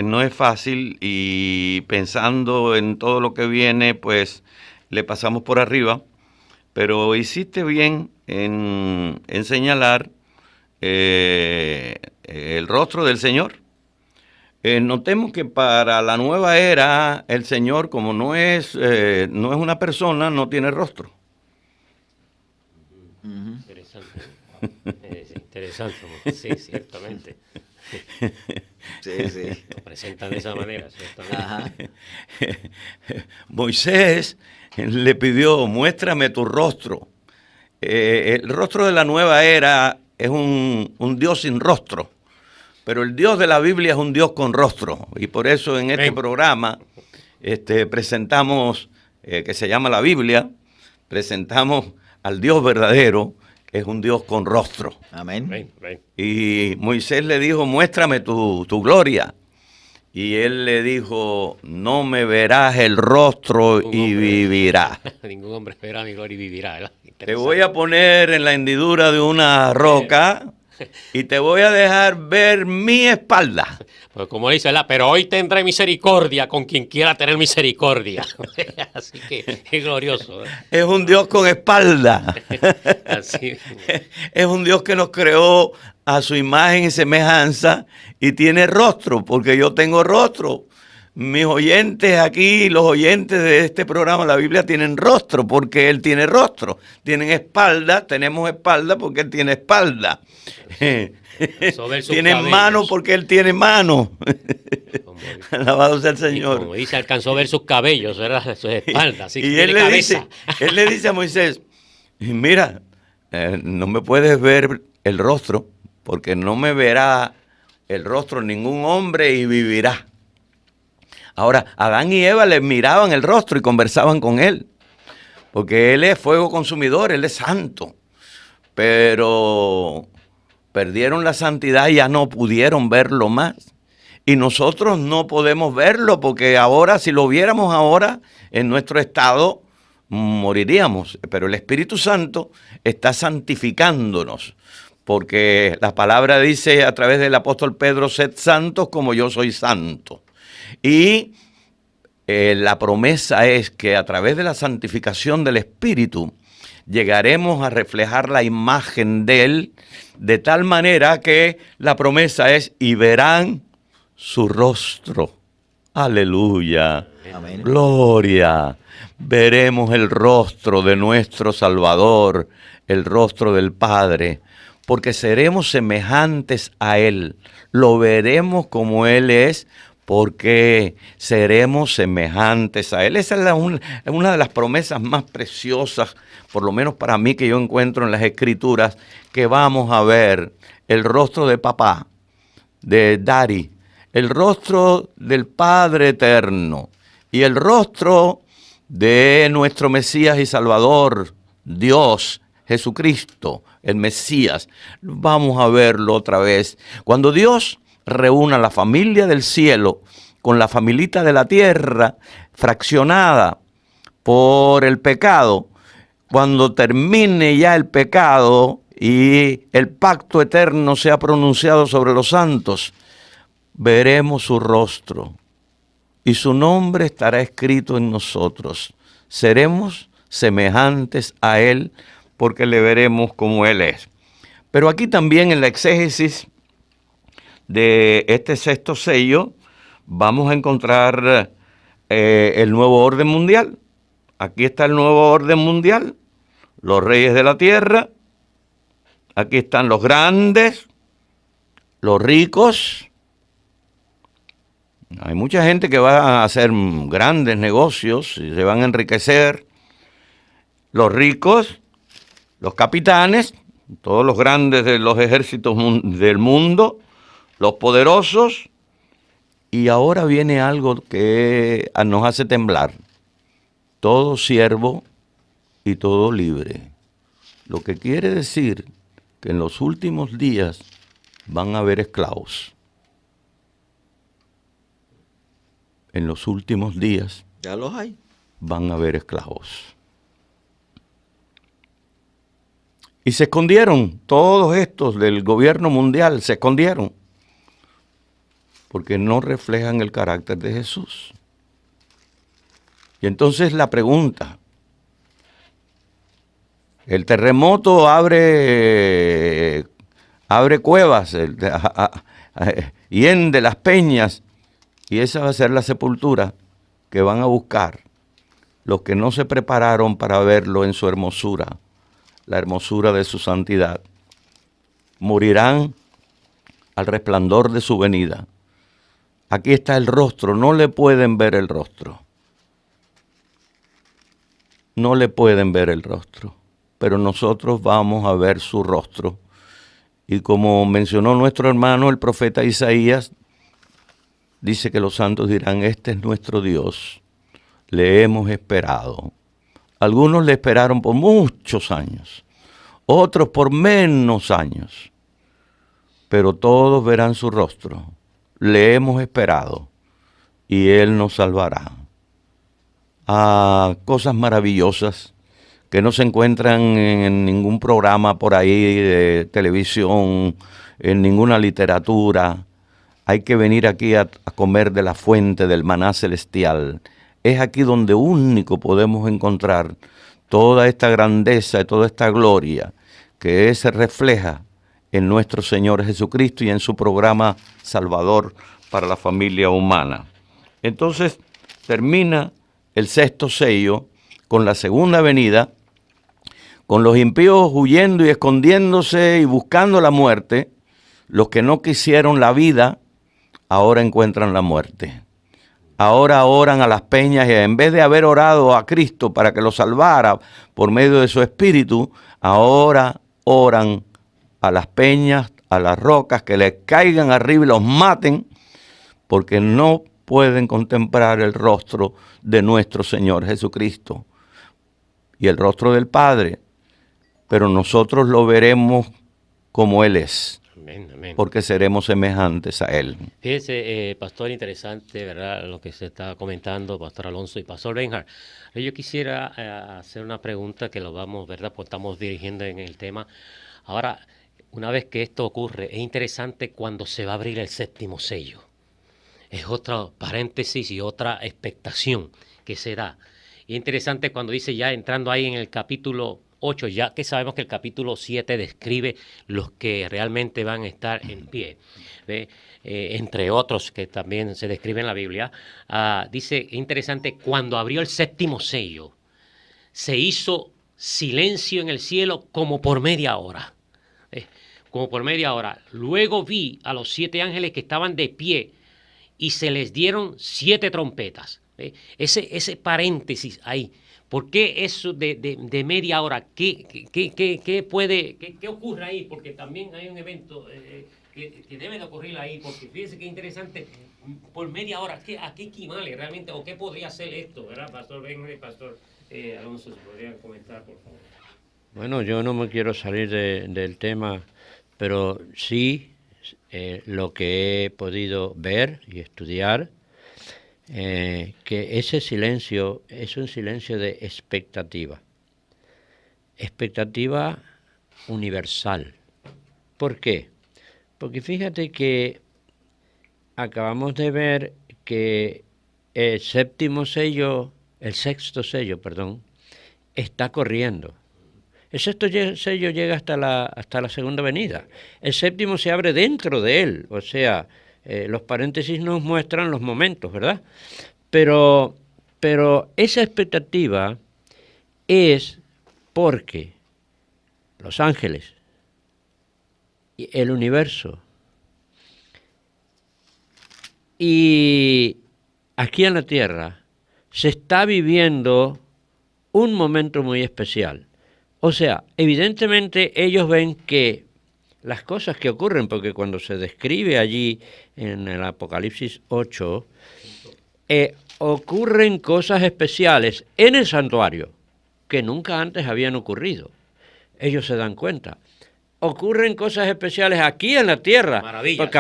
no es fácil, y pensando en todo lo que viene, pues le pasamos por arriba, pero hiciste bien en señalar el rostro del Señor. Notemos que para la nueva era, el Señor, como no es una persona, no tiene rostro. Interesante. Interesante. Sí, ciertamente. Sí. Lo presentan de esa manera, ciertamente. Ajá. Moisés le pidió, muéstrame tu rostro. El rostro de la nueva era es un Dios sin rostro, pero el Dios de la Biblia es un Dios con rostro, y por eso en este programa presentamos, que se llama la Biblia, presentamos al Dios verdadero, que es un Dios con rostro. Amén. Y Moisés le dijo, muéstrame tu gloria. Y él le dijo, no me verás el rostro y vivirás. Ningún hombre verá mi gloria y vivirá, ¿verdad? Te voy a poner en la hendidura de una roca y te voy a dejar ver mi espalda. Pues como dice, ¿verdad? Pero hoy tendré misericordia con quien quiera tener misericordia. Así que es glorioso. Es un Dios con espalda. Así. Es un Dios que nos creó a su imagen y semejanza y tiene rostro, porque yo tengo rostro. Mis oyentes aquí, los oyentes de este programa, la Biblia, tienen rostro porque Él tiene rostro. Tienen espalda, tenemos espalda porque Él tiene espalda. Tienen mano porque Él tiene mano. Alabado sea el Señor. Como dice, alcanzó a ver sus cabellos, ¿verdad? Sus espaldas. Así que y él le dice a Moisés, mira, no me puedes ver el rostro, porque no me verá el rostro ningún hombre y vivirá. Ahora, Adán y Eva le miraban el rostro y conversaban con él, porque él es fuego consumidor, él es santo. Pero perdieron la santidad y ya no pudieron verlo más. Y nosotros no podemos verlo, porque ahora, si lo viéramos ahora, en nuestro estado, moriríamos. Pero el Espíritu Santo está santificándonos, porque la palabra dice a través del apóstol Pedro, sed santos como yo soy santo. Y la promesa es que a través de la santificación del Espíritu, llegaremos a reflejar la imagen de Él, de tal manera que la promesa es, y verán su rostro. Aleluya. Amén. Gloria. Veremos el rostro de nuestro Salvador, el rostro del Padre, porque seremos semejantes a Él. Lo veremos como Él es, porque seremos semejantes a Él. Esa es una de las promesas más preciosas, por lo menos para mí, que yo encuentro en las Escrituras, que vamos a ver el rostro de papá, de Daddy, el rostro del Padre eterno y el rostro de nuestro Mesías y Salvador, Dios, Jesucristo, el Mesías. Vamos a verlo otra vez. Cuando Dios reúna la familia del cielo con la familita de la tierra, fraccionada por el pecado, cuando termine ya el pecado y el pacto eterno sea pronunciado sobre los santos, veremos su rostro y su nombre estará escrito en nosotros. Seremos semejantes a Él porque le veremos como Él es. Pero aquí también en la exégesis de este sexto sello vamos a encontrar el nuevo orden mundial. Aquí está el nuevo orden mundial, los reyes de la tierra, aquí están los grandes, los ricos. Hay mucha gente que va a hacer grandes negocios y se van a enriquecer. Los ricos, los capitanes, todos los grandes de los ejércitos del mundo, los poderosos, y ahora viene algo que nos hace temblar. Todo siervo y todo libre. Lo que quiere decir que en los últimos días van a haber esclavos. En los últimos días Ya los hay. van a haber esclavos. Y se escondieron, todos estos del gobierno mundial se escondieron, porque no reflejan el carácter de Jesús. Y entonces la pregunta, el terremoto abre cuevas, hiende las peñas, y esa va a ser la sepultura que van a buscar los que no se prepararon para verlo en su hermosura, la hermosura de su santidad. Morirán al resplandor de su venida. Aquí está el rostro, no le pueden ver el rostro. No le pueden ver el rostro, pero nosotros vamos a ver su rostro. Y como mencionó nuestro hermano, el profeta Isaías, dice que los santos dirán, este es nuestro Dios, le hemos esperado. Algunos le esperaron por muchos años, otros por menos años, pero todos verán su rostro. Le hemos esperado y Él nos salvará. Cosas maravillosas que no se encuentran en ningún programa por ahí de televisión, en ninguna literatura. Hay que venir aquí a comer de la fuente del maná celestial. Es aquí donde único podemos encontrar toda esta grandeza y toda esta gloria que se refleja en nuestro Señor Jesucristo y en su programa salvador para la familia humana. Entonces termina el sexto sello con la segunda venida, con los impíos huyendo y escondiéndose y buscando la muerte. Los que no quisieron la vida ahora encuentran la muerte. Ahora oran a las peñas y en vez de haber orado a Cristo para que los salvara por medio de su Espíritu, ahora oran a las peñas, a las rocas, que les caigan arriba y los maten, porque no pueden contemplar el rostro de nuestro Señor Jesucristo y el rostro del Padre, pero nosotros lo veremos como Él es. Amén, amén. Porque seremos semejantes a Él. Fíjese, pastor, interesante, ¿verdad? Lo que se está comentando, pastor Alonso y pastor Benjar. Yo quisiera hacer una pregunta que lo vamos, ¿verdad? Pues estamos dirigiendo en el tema. Ahora, una vez que esto ocurre, es interesante cuando se va a abrir el séptimo sello. Es otra paréntesis y otra expectación que se da. Y es interesante cuando dice ya entrando ahí en el capítulo 8, ya que sabemos que el capítulo 7 describe los que realmente van a estar en pie, ¿ve? Entre otros que también se describe en la Biblia. Dice, interesante, cuando abrió el séptimo sello, se hizo silencio en el cielo como por media hora. Como por media hora. Luego vi a los 7 ángeles que estaban de pie y se les dieron 7 trompetas. Ese paréntesis ahí. ¿Por qué eso de media hora? ¿Qué ocurre ahí? Porque también hay un evento que debe de ocurrir ahí, porque fíjense qué interesante, por media hora, ¿a qué equivale realmente? ¿O qué podría ser esto? ¿Verdad, Pastor Benjamin, Pastor Alonso, si podrían comentar, por favor? Bueno, yo no me quiero salir del tema, pero sí lo que he podido ver y estudiar, que ese silencio es un silencio de expectativa universal. ¿Por qué? Porque fíjate que acabamos de ver que el sexto sello, está corriendo. El sexto sello llega hasta la segunda venida. El séptimo se abre dentro de él, o sea, los paréntesis nos muestran los momentos, ¿verdad? Pero esa expectativa es porque los ángeles y el universo y aquí en la tierra se está viviendo un momento muy especial. O sea, evidentemente ellos ven que las cosas que ocurren, porque cuando se describe allí en el Apocalipsis 8, ocurren cosas especiales en el santuario que nunca antes habían ocurrido. Ellos se dan cuenta. Ocurren cosas especiales aquí en la tierra. Maravillas,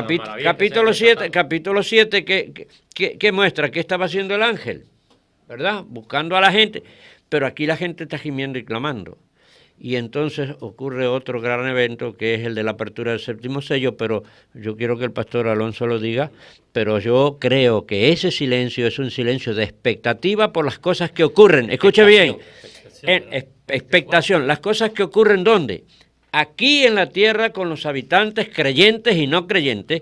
Capítulo 7, que muestra qué estaba haciendo el ángel, ¿verdad? Buscando a la gente. Pero aquí la gente está gimiendo y clamando. Y entonces ocurre otro gran evento, que es el de la apertura del séptimo sello, pero yo quiero que el pastor Alonso lo diga, pero yo creo que ese silencio es un silencio de expectativa por las cosas que ocurren. Escuche bien, expectación. ¿Las cosas que ocurren dónde? Aquí en la tierra con los habitantes creyentes y no creyentes,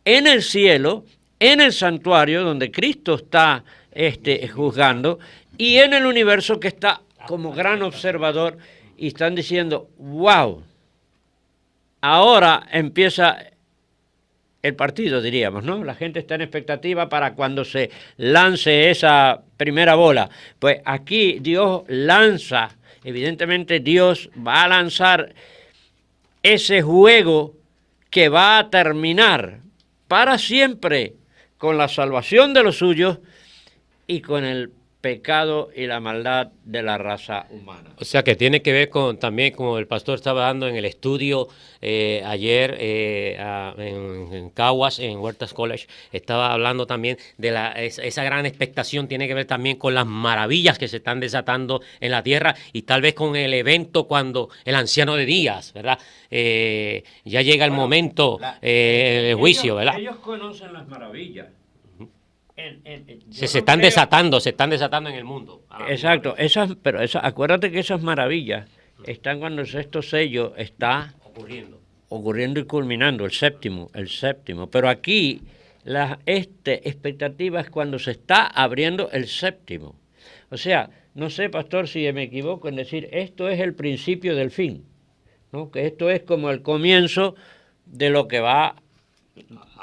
en el cielo, en el santuario donde Cristo está juzgando, y en el universo que está como gran observador. Y están diciendo, wow, ahora empieza el partido, diríamos, ¿no? La gente está en expectativa para cuando se lance esa primera bola. Pues aquí Dios lanza, evidentemente Dios va a lanzar ese juego que va a terminar para siempre con la salvación de los suyos y con el pecado y la maldad de la raza humana. O sea que tiene que ver también, como el pastor estaba dando en el estudio ayer en Caguas, en Huertas College, estaba hablando también de esa gran expectación, tiene que ver también con las maravillas que se están desatando en la tierra y tal vez con el evento cuando el anciano de días, ¿verdad? Ya llega el momento, el juicio, ¿verdad? Ellos conocen las maravillas. Se están desatando en el mundo. Exacto, acuérdate que esas maravillas están cuando el sexto sello está ocurriendo y culminando, el séptimo. Pero aquí la expectativa es cuando se está abriendo el séptimo. O sea, no sé, pastor, si me equivoco en decir esto es el principio del fin, ¿no? Que esto es como el comienzo de lo que va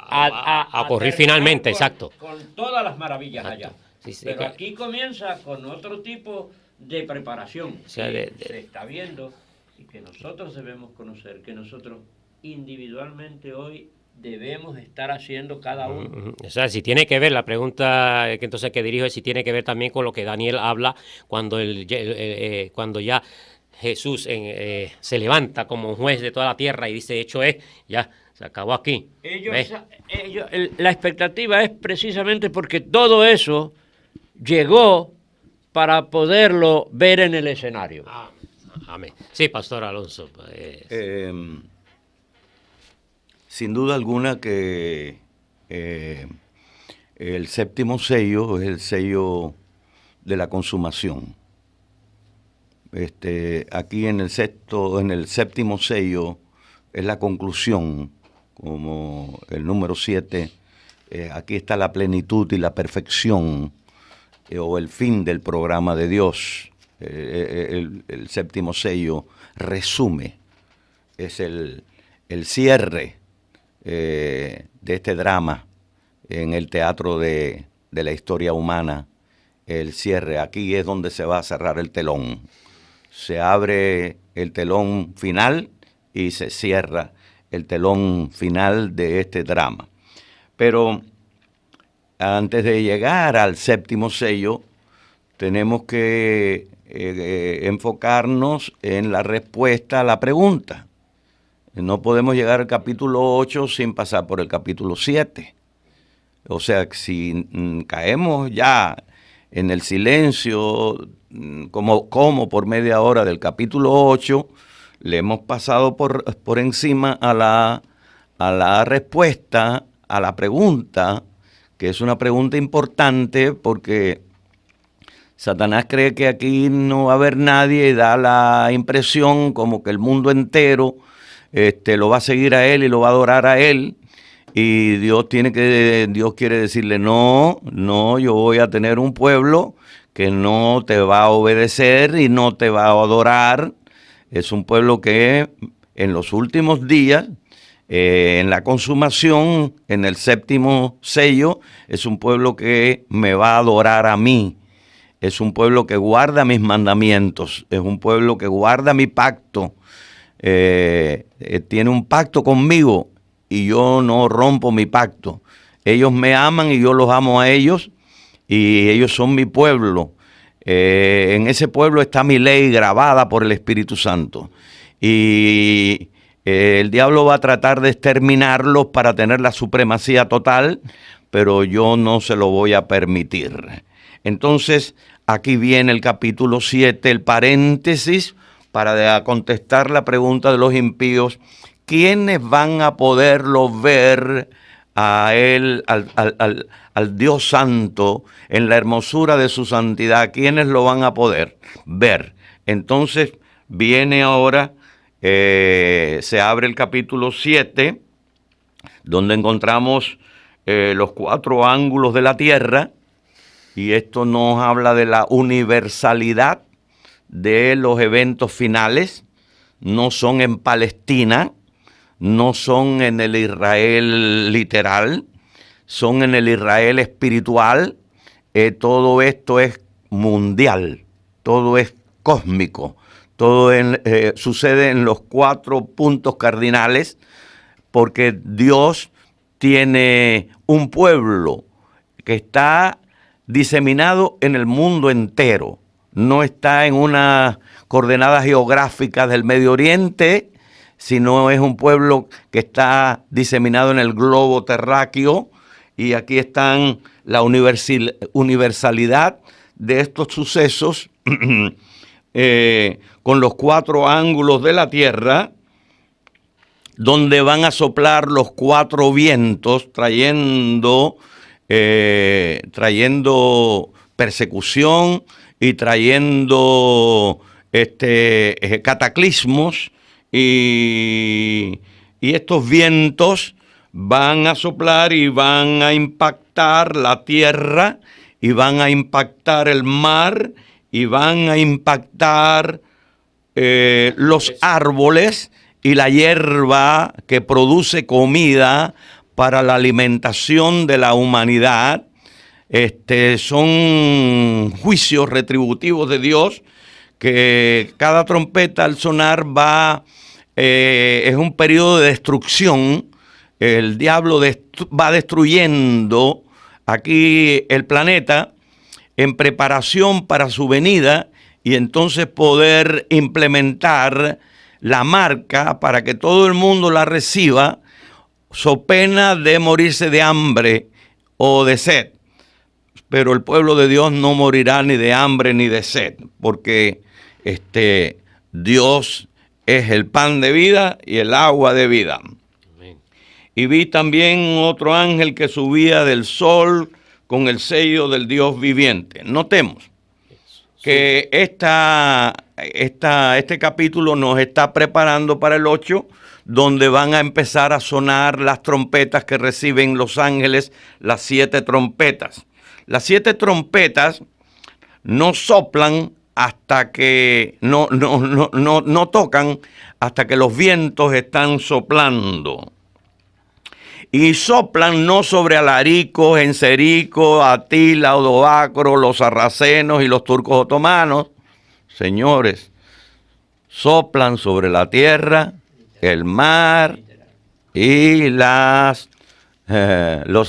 a ocurrir finalmente, exacto. Con todas las maravillas allá. Sí, pero aquí comienza con otro tipo de preparación. O sea, se está viendo y que nosotros debemos conocer, que nosotros individualmente hoy debemos estar haciendo cada uno. O sea, si tiene que ver, la pregunta que dirijo es si tiene que ver también con lo que Daniel habla cuando ya Jesús se levanta como juez de toda la tierra y dice, hecho es, ya se acabó aquí. La expectativa es precisamente porque todo eso llegó para poderlo ver en el escenario. Amén. Sí, Pastor Alonso. Sin duda alguna que el séptimo sello es el sello de la consumación. aquí en el séptimo sello es la conclusión, como el número 7. Aquí está la plenitud y la perfección, o el fin del programa de Dios. El séptimo sello resume, es el cierre de este drama en el teatro de la historia humana. El cierre, aquí es donde se va a cerrar el telón. Se abre el telón final y se cierra el telón final de este drama. Pero antes de llegar al séptimo sello, tenemos que enfocarnos en la respuesta a la pregunta. No podemos llegar al capítulo 8 sin pasar por el capítulo 7. O sea, si caemos ya en el silencio, como por media hora del capítulo 8, le hemos pasado por encima a la respuesta, a la pregunta, que es una pregunta importante porque Satanás cree que aquí no va a haber nadie y da la impresión como que el mundo entero lo va a seguir a él y lo va a adorar a él. Y Dios quiere decirle, no, yo voy a tener un pueblo que no te va a obedecer y no te va a adorar. Es un pueblo que en los últimos días, en la consumación, en el séptimo sello, es un pueblo que me va a adorar a mí. Es un pueblo que guarda mis mandamientos, es un pueblo que guarda mi pacto. Tiene un pacto conmigo y yo no rompo mi pacto. Ellos me aman y yo los amo a ellos y ellos son mi pueblo. En ese pueblo está mi ley grabada por el Espíritu Santo. Y el diablo va a tratar de exterminarlos para tener la supremacía total, pero yo no se lo voy a permitir. Entonces, aquí viene el capítulo 7, el paréntesis, para contestar la pregunta de los impíos. ¿Quiénes van a poderlo ver a él, al Dios Santo, en la hermosura de su santidad? ¿Quiénes lo van a poder ver? Entonces viene ahora, se abre el capítulo 7, donde encontramos los 4 ángulos de la tierra, y esto nos habla de la universalidad de los eventos finales. No son en Palestina, no son en el Israel literal, son en el Israel espiritual. Todo esto es mundial, todo es cósmico, todo sucede en los 4 puntos cardinales, porque Dios tiene un pueblo que está diseminado en el mundo entero, no está en una coordenada geográfica del Medio Oriente, sino es un pueblo que está diseminado en el globo terráqueo, y aquí están la universalidad de estos sucesos con los 4 ángulos de la tierra, donde van a soplar los 4 vientos, trayendo persecución y trayendo cataclismos, y estos vientos van a soplar y van a impactar la tierra, y van a impactar el mar, y van a impactar los árboles y la hierba que produce comida para la alimentación de la humanidad. Son juicios retributivos de Dios, que cada trompeta al sonar es un periodo de destrucción. El diablo va destruyendo aquí el planeta en preparación para su venida, y entonces poder implementar la marca para que todo el mundo la reciba, so pena de morirse de hambre o de sed. Pero el pueblo de Dios no morirá ni de hambre ni de sed, porque Dios es el pan de vida y el agua de vida. Amén. Y vi también otro ángel que subía del sol con el sello del Dios viviente. Notemos que esta este capítulo nos está preparando para el 8, donde van a empezar a sonar las trompetas que reciben los ángeles, las 7 trompetas. Las 7 trompetas no soplan hasta que no tocan hasta que los vientos están soplando. Y soplan no sobre Alarico, Genserico, Atila, Odoacro, los sarracenos y los turcos otomanos. Señores, soplan sobre la tierra, el mar y los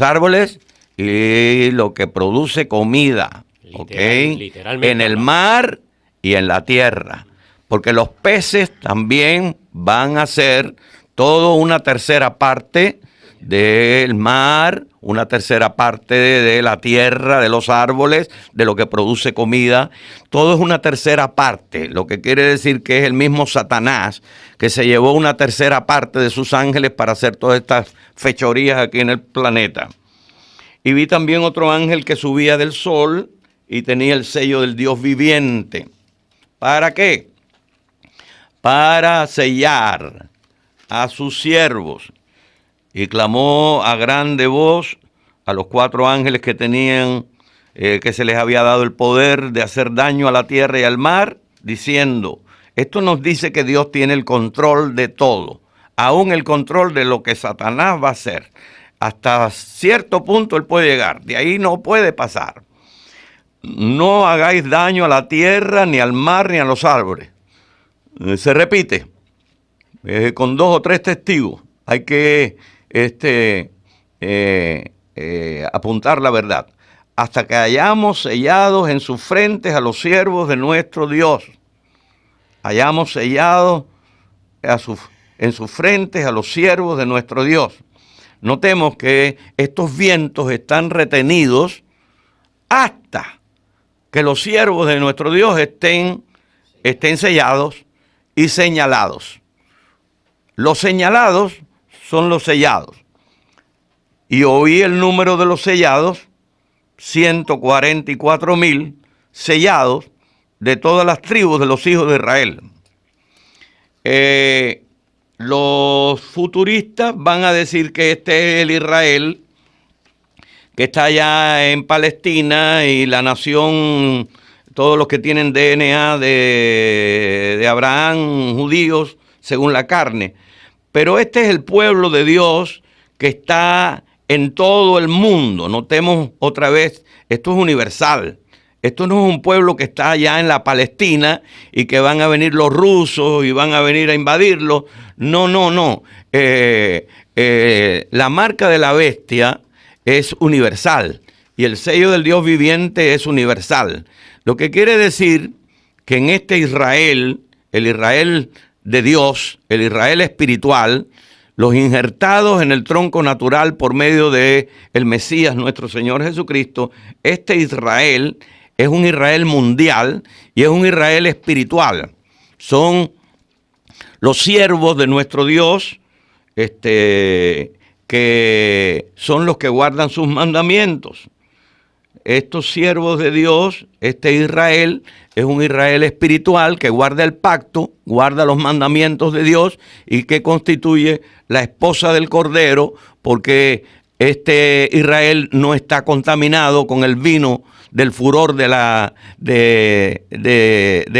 árboles y lo que produce comida, literalmente en el mar y en la tierra. Porque los peces también van a ser toda una tercera parte del mar, una tercera parte de la tierra, de los árboles, de lo que produce comida. Todo es una tercera parte, lo que quiere decir que es el mismo Satanás que se llevó una tercera parte de sus ángeles para hacer todas estas fechorías aquí en el planeta. Y vi también otro ángel que subía del sol y tenía el sello del Dios viviente. ¿Para qué? Para sellar a sus siervos. Y clamó a grande voz a los 4 ángeles que tenían, que se les había dado el poder de hacer daño a la tierra y al mar, diciendo, esto nos dice que Dios tiene el control de todo, aún el control de lo que Satanás va a hacer. Hasta cierto punto él puede llegar, de ahí no puede pasar. No hagáis daño a la tierra, ni al mar, ni a los árboles. Se repite, con 2 o 3 testigos. Hay que apuntar la verdad. Hasta que hayamos sellado en sus frentes a los siervos de nuestro Dios. Hayamos sellado en sus frentes a los siervos de nuestro Dios. Notemos que estos vientos están retenidos hasta que los siervos de nuestro Dios estén sellados y señalados. Los señalados son los sellados. Y oí el número de los sellados, 144,000 sellados de todas las tribus de los hijos de Israel. Los futuristas van a decir que este es el Israel que está allá en Palestina y la nación, todos los que tienen DNA de Abraham, judíos, según la carne. Pero este es el pueblo de Dios que está en todo el mundo. Notemos otra vez, esto es universal. Esto no es un pueblo que está allá en la Palestina y que van a venir los rusos y van a venir a invadirlo. No. La marca de la bestia es universal y el sello del Dios viviente es universal. Lo que quiere decir que en este Israel, el Israel de Dios, el Israel espiritual, los injertados en el tronco natural por medio de el Mesías, nuestro Señor Jesucristo, este Israel es un Israel mundial y es un Israel espiritual. Son los siervos de nuestro Dios, que son los que guardan sus mandamientos. Estos siervos de Dios, este Israel, es un Israel espiritual que guarda el pacto, guarda los mandamientos de Dios y que constituye la esposa del Cordero, porque este Israel no está contaminado con el vino del furor de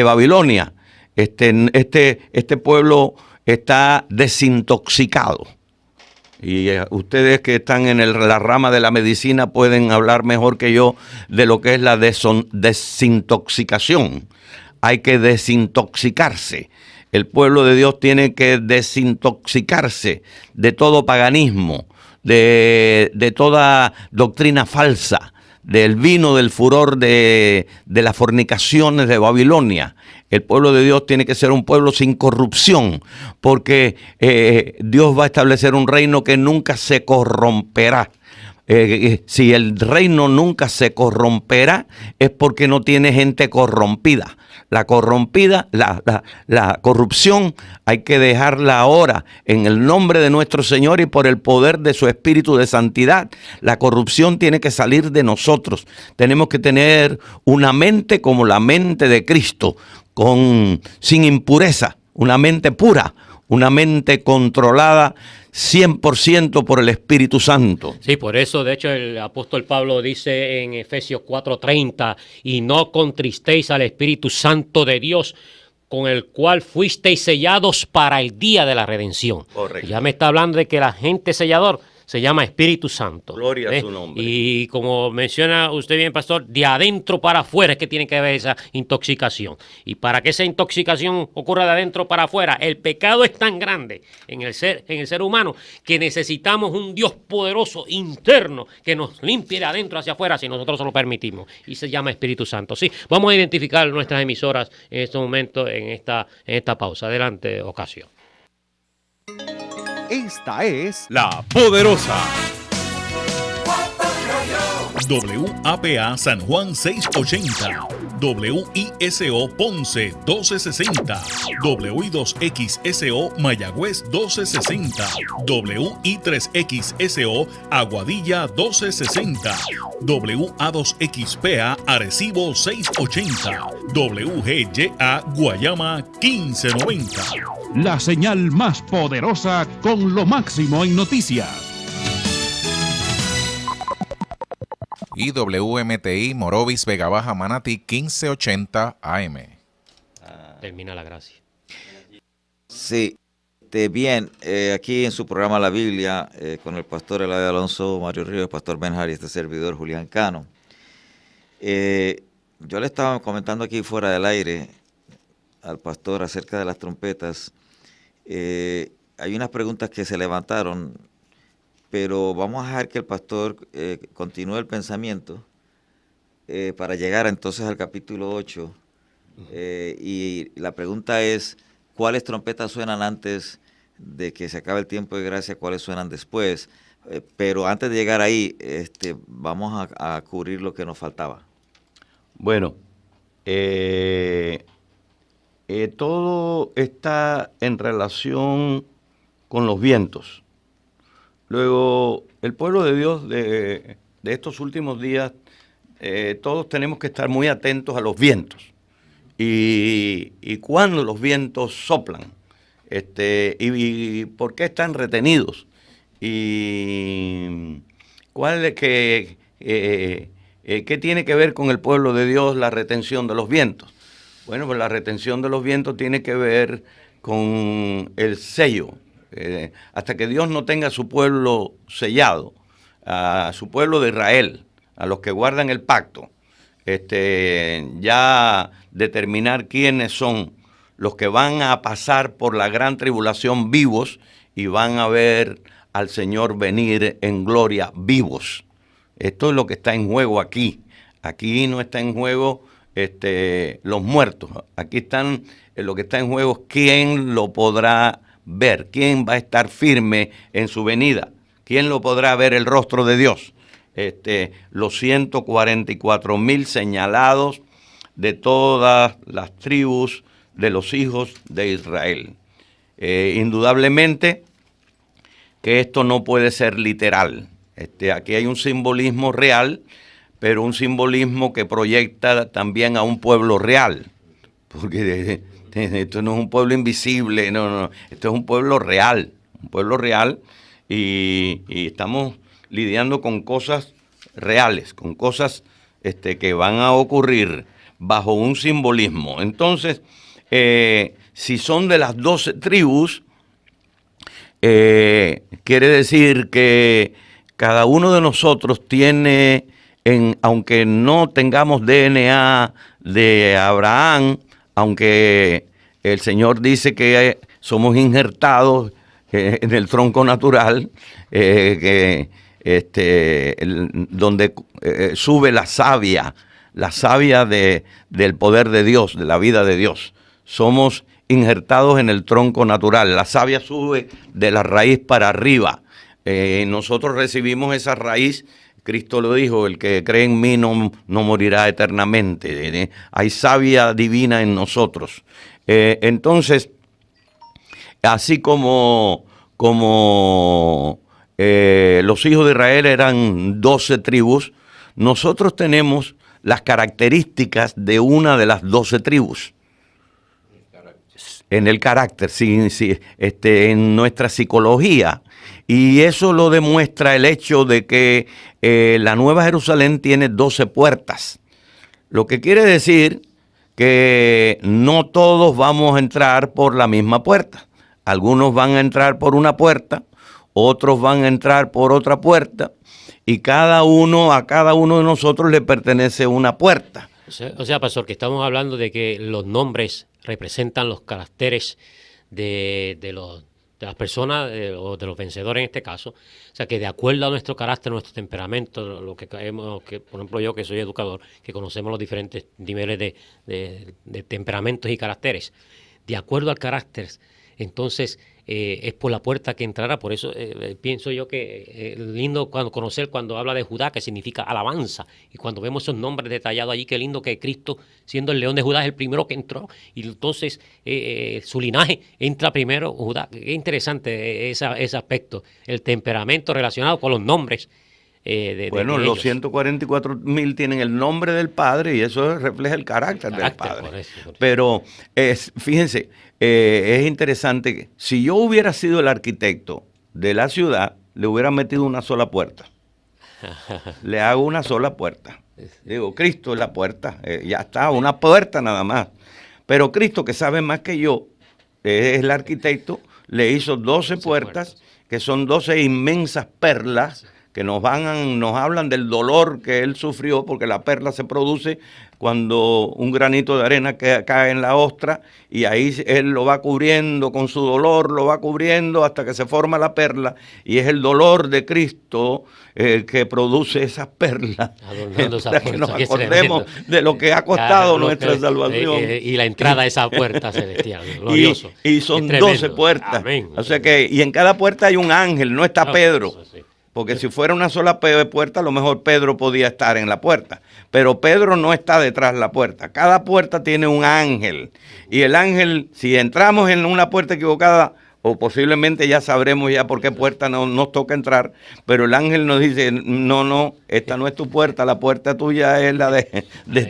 Babilonia. Este pueblo está desintoxicado. Y ustedes que están en la rama de la medicina pueden hablar mejor que yo de lo que es la desintoxicación. Hay que desintoxicarse. El pueblo de Dios tiene que desintoxicarse de todo paganismo, de toda doctrina falsa, del vino del furor de las fornicaciones de Babilonia. El pueblo de Dios tiene que ser un pueblo sin corrupción, porque Dios va a establecer un reino que nunca se corromperá. Si el reino nunca se corromperá, es porque no tiene gente corrompida. La corrupción hay que dejarla ahora en el nombre de nuestro Señor y por el poder de su Espíritu de santidad. La corrupción tiene que salir de nosotros. Tenemos que tener una mente como la mente de Cristo, sin impureza, una mente pura, una mente controlada 100% por el Espíritu Santo. Sí, por eso, de hecho, el apóstol Pablo dice en Efesios 4:30, y no contristéis al Espíritu Santo de Dios, con el cual fuisteis sellados para el día de la redención. Correcto. Ya me está hablando de que el agente sellador se llama Espíritu Santo. Gloria a su nombre. Y como menciona usted bien, pastor, de adentro para afuera es que tiene que haber esa intoxicación. Y para que esa intoxicación ocurra de adentro para afuera, el pecado es tan grande en el ser humano que necesitamos un Dios poderoso interno que nos limpie de adentro hacia afuera si nosotros se lo permitimos. Y se llama Espíritu Santo. Sí, vamos a identificar nuestras emisoras en este momento, en esta pausa. Adelante, Ocasio. Esta es La Poderosa. WAPA San Juan 680, WISO Ponce 1260, WI2XSO Mayagüez 1260, WI3XSO Aguadilla 1260, WA2XPA Arecibo 680, WGYA Guayama 1590. la señal más poderosa con lo máximo en noticias. Y WMTI Morovis Vega Baja Manatí 1580 AM. Termina la gracia. Sí, bien, aquí en su programa La Biblia, con el pastor Eladio Alonso, Mario Ríos, el pastor Benjari, este servidor Julián Cano. Yo le estaba comentando aquí fuera del aire al pastor acerca de las trompetas. Hay unas preguntas que se levantaron, pero vamos a dejar que el pastor continúe el pensamiento para llegar entonces al capítulo 8. Y la pregunta es, ¿cuáles trompetas suenan antes de que se acabe el tiempo de gracia? ¿Cuáles suenan después? Pero antes de llegar ahí, vamos a cubrir lo que nos faltaba. Bueno, todo está en relación con los vientos. Luego, el pueblo de Dios de estos últimos días, todos tenemos que estar muy atentos a los vientos. Y cuando los vientos soplan, y por qué están retenidos, y qué tiene que ver con el pueblo de Dios la retención de los vientos. Bueno, pues la retención de los vientos tiene que ver con el sello. Hasta que Dios no tenga a su pueblo sellado, a su pueblo de Israel, a los que guardan el pacto, ya determinar quiénes son los que van a pasar por la gran tribulación vivos y van a ver al Señor venir en gloria vivos. Esto es lo que está en juego aquí. Aquí no está en juego los muertos. Aquí lo que está en juego es quién lo podrá ver, quién va a estar firme en su venida, quién lo podrá ver el rostro de Dios. Los 144,000 señalados de todas las tribus de los hijos de Israel. Indudablemente que esto no puede ser literal. Aquí hay un simbolismo real, pero un simbolismo que proyecta también a un pueblo real, porque esto no es un pueblo invisible, no, esto es un pueblo real, y estamos lidiando con cosas reales, con cosas que van a ocurrir bajo un simbolismo. Entonces, si son de las 12 tribus, quiere decir que cada uno de nosotros tiene, aunque no tengamos DNA de Abraham, aunque el Señor dice que somos injertados en el tronco natural, donde sube la savia del poder de Dios, de la vida de Dios. Somos injertados en el tronco natural. La savia sube de la raíz para arriba. Nosotros recibimos esa raíz. Cristo lo dijo, el que cree en mí no morirá eternamente. Hay savia divina en nosotros. Entonces, así como los hijos de Israel eran 12 tribus, nosotros tenemos las características de una de las 12 tribus. en el carácter, en nuestra psicología. Y eso lo demuestra el hecho de que la Nueva Jerusalén tiene 12 puertas. Lo que quiere decir que no todos vamos a entrar por la misma puerta. Algunos van a entrar por una puerta, otros van a entrar por otra puerta, y a cada uno de nosotros le pertenece una puerta. O sea, pastor, que estamos hablando de que los nombres representan los caracteres de las personas o de los vencedores en este caso. O sea, que de acuerdo a nuestro carácter, nuestro temperamento, lo que por ejemplo yo que soy educador, que conocemos los diferentes niveles de temperamentos y caracteres, de acuerdo al carácter, entonces es por la puerta que entrará. Por eso pienso yo que es lindo conocer cuando habla de Judá, que significa alabanza, y cuando vemos esos nombres detallados allí, qué lindo que Cristo, siendo el león de Judá, es el primero que entró, y entonces su linaje entra primero Judá. Qué interesante ese aspecto, el temperamento relacionado con los nombres. Bueno, los 144,000 tienen el nombre del Padre y eso refleja el carácter del Padre. Por eso. Pero fíjense, es interesante que si yo hubiera sido el arquitecto de la ciudad, le hubiera metido una sola puerta. Le hago una sola puerta. Digo, Cristo es la puerta, ya está, una puerta nada más. Pero Cristo, que sabe más que yo, es el arquitecto, le hizo 12 puertas, que son 12 inmensas perlas, que nos hablan del dolor que él sufrió, porque la perla se produce cuando un granito de arena cae en la ostra, y ahí él lo va cubriendo con su dolor, lo va cubriendo hasta que se forma la perla, y es el dolor de Cristo el que produce esas perlas, para que nos acordemos de lo que ha costado nuestra salvación. Y la entrada a esa puerta celestial, glorioso. Y son 12 puertas. Amén. O sea que, y en cada puerta hay un ángel, no está Pedro. Porque si fuera una sola puerta, a lo mejor Pedro podía estar en la puerta. Pero Pedro no está detrás de la puerta. Cada puerta tiene un ángel. Y el ángel, si entramos en una puerta equivocada, o posiblemente ya sabremos ya por qué puerta nos toca entrar, pero el ángel nos dice, no, esta no es tu puerta, la puerta tuya es la de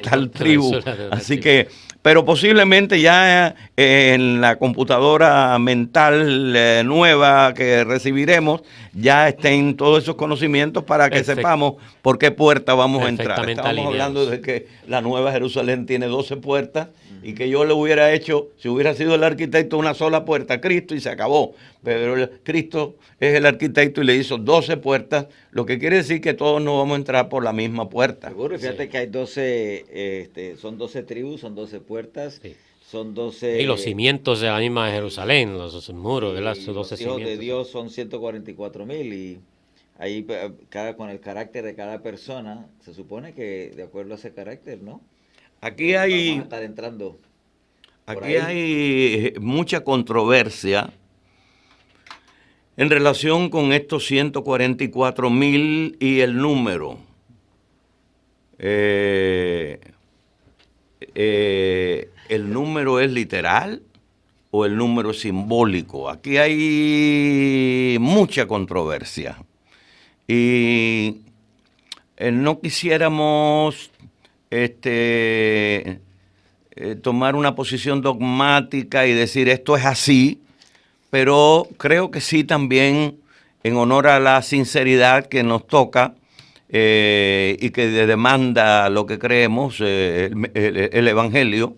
tal tribu. Así que, pero posiblemente ya en la computadora mental nueva que recibiremos, ya estén todos esos conocimientos para que sepamos por qué puerta vamos a entrar. Estamos hablando de que la Nueva Jerusalén tiene 12 puertas y que yo le hubiera hecho, si hubiera sido el arquitecto, una sola puerta, Cristo, y se acabó. Pero Cristo es el arquitecto y le hizo 12 puertas, lo que quiere decir que todos no vamos a entrar por la misma puerta. Seguro, fíjate que hay 12, son 12 tribus, son 12 puertas. Sí. Son 12... Y los cimientos de la misma Jerusalén, los muros, ¿verdad? Los 12 hijos cimientos. de Dios son 144,000 y ahí con el carácter de cada persona, se supone que de acuerdo a ese carácter, ¿no? Aquí hay... Vamos a estar entrando. Aquí hay mucha controversia en relación con estos 144,000 y el número. ¿El número es literal o el número es simbólico? Aquí hay mucha controversia. Y no quisiéramos tomar una posición dogmática y decir esto es así, pero creo que sí también en honor a la sinceridad que nos toca y que demanda lo que creemos, el Evangelio,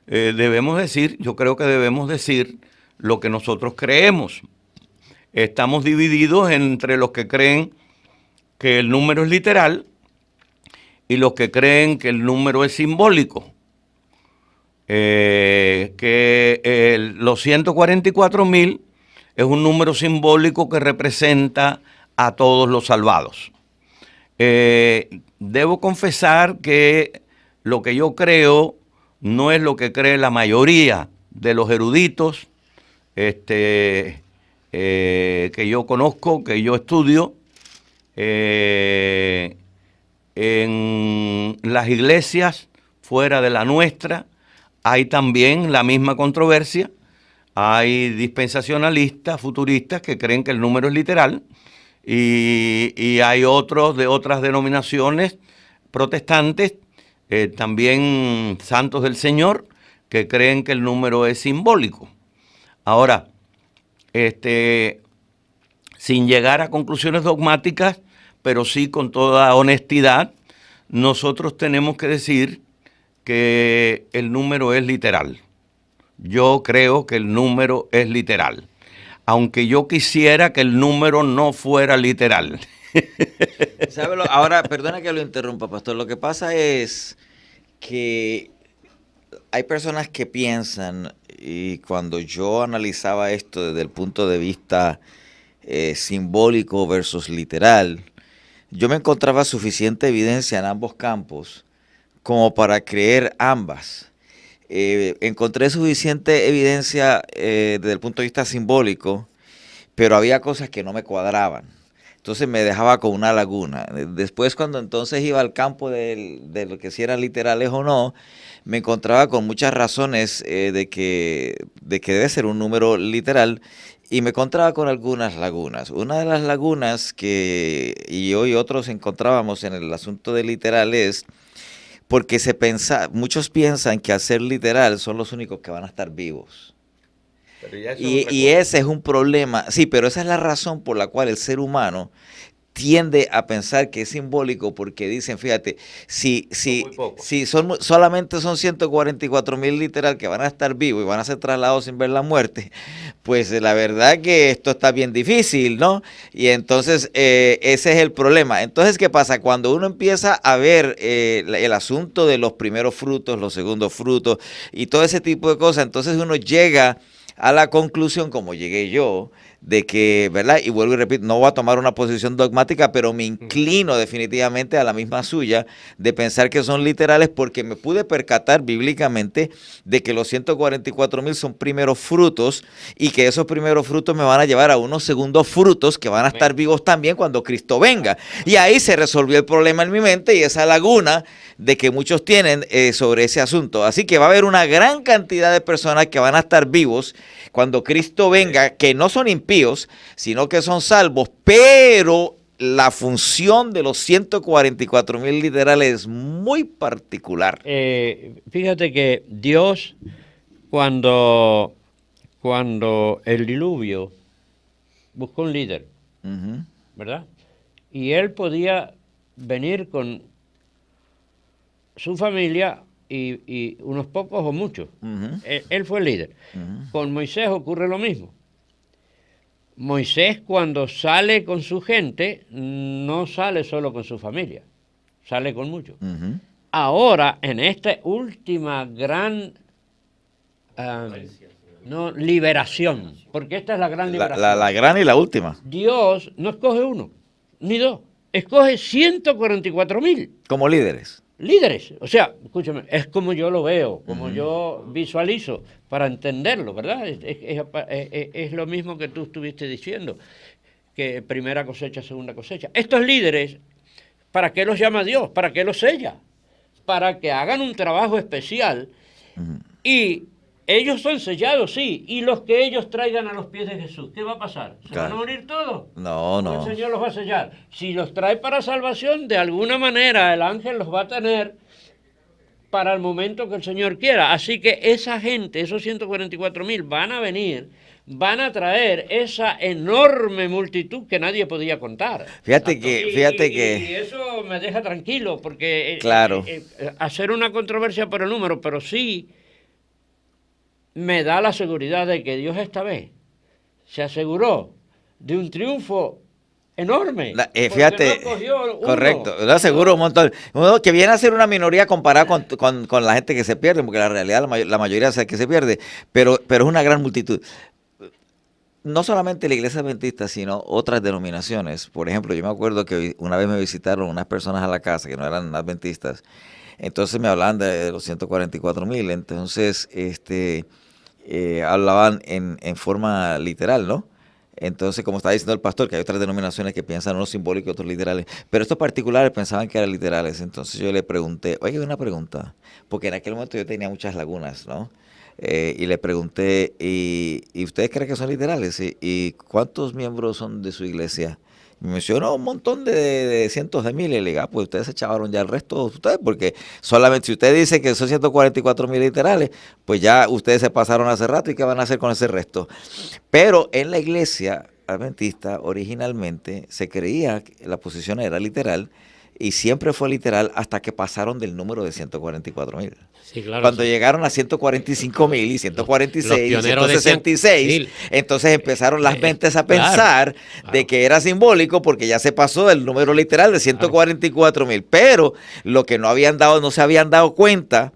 debemos decir, yo creo que debemos decir lo que nosotros creemos. Estamos divididos entre los que creen que el número es literal y los que creen que el número es simbólico. Los 144,000 es un número simbólico que representa a todos los salvados. Debo confesar que lo que yo creo no es lo que cree la mayoría de los eruditos que yo conozco, que yo estudio. En las iglesias fuera de la nuestra hay también la misma controversia. Hay dispensacionalistas, futuristas que creen que el número es literal y hay otros de otras denominaciones protestantes, también santos del Señor, que creen que el número es simbólico. Ahora, sin llegar a conclusiones dogmáticas, pero sí con toda honestidad, nosotros tenemos que decir que el número es literal. Yo creo que el número es literal, aunque yo quisiera que el número no fuera literal. ¿Sábelo? Ahora, perdona que lo interrumpa, pastor. Lo que pasa es que hay personas que piensan, y cuando yo analizaba esto desde el punto de vista simbólico versus literal, yo me encontraba suficiente evidencia en ambos campos como para creer ambas. Encontré suficiente evidencia desde el punto de vista simbólico, pero había cosas que no me cuadraban. Entonces me dejaba con una laguna. Después, cuando entonces iba al campo de lo que si eran literales o no, me encontraba con muchas razones de que debe ser un número literal, y me encontraba con algunas lagunas. Una de las lagunas que yo y otros encontrábamos en el asunto de literal es porque muchos piensan que al ser literal son los únicos que van a estar vivos. Y ese es un problema. Sí, pero esa es la razón por la cual el ser humano tiende a pensar que es simbólico, porque dicen, fíjate, si solamente son 144,000 literal que van a estar vivos y van a ser trasladados sin ver la muerte, pues la verdad que esto está bien difícil, ¿no? Y entonces ese es el problema. Entonces, ¿qué pasa? Cuando uno empieza a ver el asunto de los primeros frutos, los segundos frutos y todo ese tipo de cosas, entonces uno llega a la conclusión, como llegué yo, de que, ¿verdad? Y vuelvo y repito, no voy a tomar una posición dogmática, pero me inclino definitivamente a la misma suya, de pensar que son literales, porque me pude percatar bíblicamente de que los 144,000 son primeros frutos, y que esos primeros frutos me van a llevar a unos segundos frutos que van a estar vivos también cuando Cristo venga. Y ahí se resolvió el problema en mi mente y esa laguna de que muchos tienen sobre ese asunto. Así que va a haber una gran cantidad de personas que van a estar vivos cuando Cristo venga, que no son impíos, sino que son salvos, pero la función de los 144,000 literales es muy particular. Fíjate que Dios, cuando el diluvio buscó un líder, ¿verdad? Y él podía venir con su familia y unos pocos o muchos. Él fue el líder. Con Moisés ocurre lo mismo. Moisés, cuando sale con su gente, no sale solo con su familia, sale con muchos. Ahora, en esta última gran liberación, porque esta es la gran liberación. La gran y la última. Dios no escoge uno, ni dos, escoge 144,000. Como líderes. Líderes, o sea, escúchame, es como yo lo veo, como yo visualizo, para entenderlo, ¿verdad? Es lo mismo que tú estuviste diciendo, que primera cosecha, segunda cosecha. Estos líderes, ¿para qué los llama Dios? ¿Para qué los sella? Para que hagan un trabajo especial, y ellos son sellados, sí, y los que ellos traigan a los pies de Jesús, ¿qué va a pasar? ¿Se van a morir todos? No. El Señor los va a sellar. Si los trae para salvación, de alguna manera el ángel los va a tener para el momento que el Señor quiera. Así que esa gente, esos 144,000, van a venir, van a traer esa enorme multitud que nadie podía contar. Fíjate que y eso me deja tranquilo, porque claro, hacer una controversia por el número, pero sí me da la seguridad de que Dios esta vez se aseguró de un triunfo enorme. Fíjate, no correcto, lo aseguro un montón. Uno que viene a ser una minoría comparada con la gente que se pierde, porque la realidad la mayoría es que se pierde, pero es una gran multitud. No solamente la iglesia adventista, sino otras denominaciones. Por ejemplo, yo me acuerdo que una vez me visitaron unas personas a la casa que no eran adventistas. Entonces me hablaban de los 144,000. Entonces, hablaban en forma literal, ¿no? Entonces, como estaba diciendo el pastor, que hay otras denominaciones que piensan unos simbólicos y otros literales, pero estos particulares pensaban que eran literales. Entonces yo le pregunté, oye, una pregunta, porque en aquel momento yo tenía muchas lagunas, ¿no? Y le pregunté, ¿y ustedes creen que son literales? ¿Y cuántos miembros son de su iglesia? Me mencionó un montón de cientos de miles. Le digo, pues ustedes se echaron ya el resto de ustedes, porque solamente si usted dice que son 144,000 literales, pues ya ustedes se pasaron hace rato, ¿y qué van a hacer con ese resto? Pero en la iglesia adventista originalmente se creía que la posición era literal, y siempre fue literal hasta que pasaron del número de 144,000. Sí, claro, Cuando sí. llegaron a 145,000 y 146 y Los pioneros 166, decían, entonces empezaron las mentes a claro, pensar de que era simbólico, porque ya se pasó del número literal de 144,000. Pero lo que no se habían dado cuenta,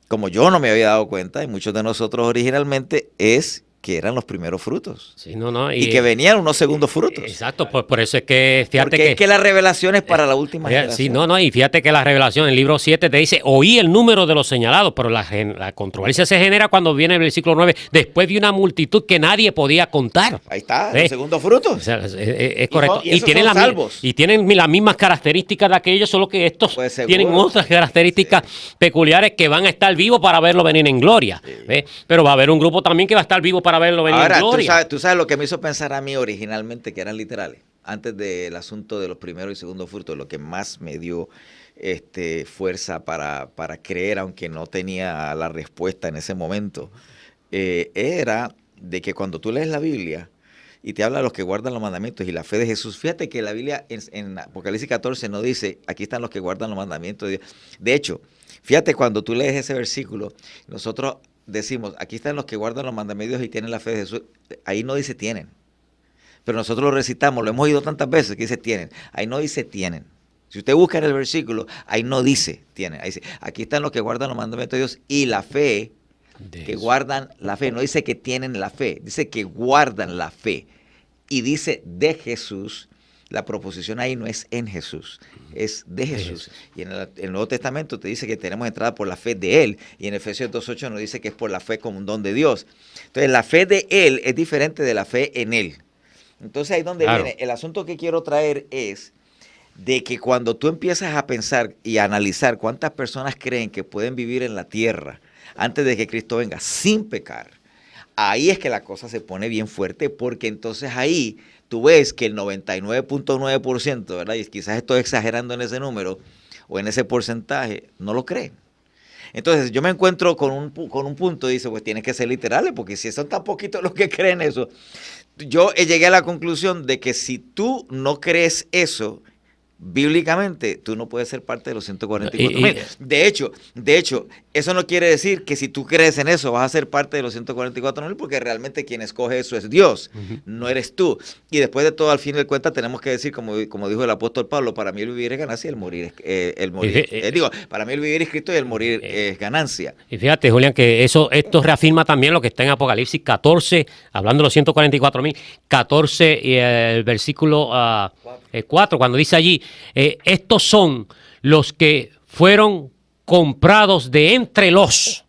como yo no me había dado cuenta, y muchos de nosotros originalmente, es que eran los primeros frutos. Sí, no, y que venían unos segundos frutos. Exacto, por eso es que, fíjate porque es que la revelación es para la última generación. Sí, y fíjate que la revelación en el libro 7 te dice, oí el número de los señalados, pero la controversia se genera cuando viene el versículo 9, después de una multitud que nadie podía contar. Ahí está, los segundos frutos. O sea, es correcto. Y tienen las mismas características de aquellos, solo que estos tienen otras características peculiares que van a estar vivos para verlo venir en gloria. Sí. Pero va a haber un grupo también que va a estar vivo para verlo venir en gloria. Ahora, tú sabes lo que me hizo pensar a mí originalmente, que eran literales. Antes del asunto de los primeros y segundos frutos, lo que más me dio fuerza para creer, aunque no tenía la respuesta en ese momento, era de que cuando tú lees la Biblia y te habla de los que guardan los mandamientos y la fe de Jesús, fíjate que la Biblia en Apocalipsis 14 no dice, aquí están los que guardan los mandamientos de Dios. De hecho, fíjate, cuando tú lees ese versículo, nosotros decimos, aquí están los que guardan los mandamientos y tienen la fe de Jesús. Ahí no dice tienen. Pero nosotros lo recitamos, lo hemos oído tantas veces que dice tienen. Ahí no dice tienen. Si usted busca en el versículo, ahí no dice tienen. Ahí dice, aquí están los que guardan los mandamientos de Dios y la fe, que guardan la fe. No dice que tienen la fe, dice que guardan la fe. Y dice de Jesús. La proposición ahí no es en Jesús, es de Jesús. Y en el Nuevo Testamento te dice que tenemos entrada por la fe de Él. Y en Efesios 2:8 nos dice que es por la fe como un don de Dios. Entonces la fe de Él es diferente de la fe en Él. Entonces ahí es donde viene. El asunto que quiero traer es de que cuando tú empiezas a pensar y a analizar cuántas personas creen que pueden vivir en la tierra antes de que Cristo venga sin pecar, ahí es que la cosa se pone bien fuerte, porque entonces ahí tú ves que el 99.9%, ¿verdad? Y quizás estoy exagerando en ese número o en ese porcentaje, no lo creen. Entonces yo me encuentro con un punto, dice, pues tienes que ser literales, porque si son tan poquitos los que creen eso, yo llegué a la conclusión de que si tú no crees eso, bíblicamente, tú no puedes ser parte de los 144,000. De hecho, eso no quiere decir que si tú crees en eso vas a ser parte de los 144,000, porque realmente quien escoge eso es Dios, no eres tú. Y después de todo, al fin de cuentas, tenemos que decir, como dijo el apóstol Pablo, para mí el vivir es ganancia y el morir para mí el vivir es Cristo y el morir es ganancia. Y fíjate, Julián, que esto reafirma también lo que está en Apocalipsis 14, hablando de los 144,000, 14 y el versículo 4, cuando dice allí, estos son los que fueron comprados de entre los,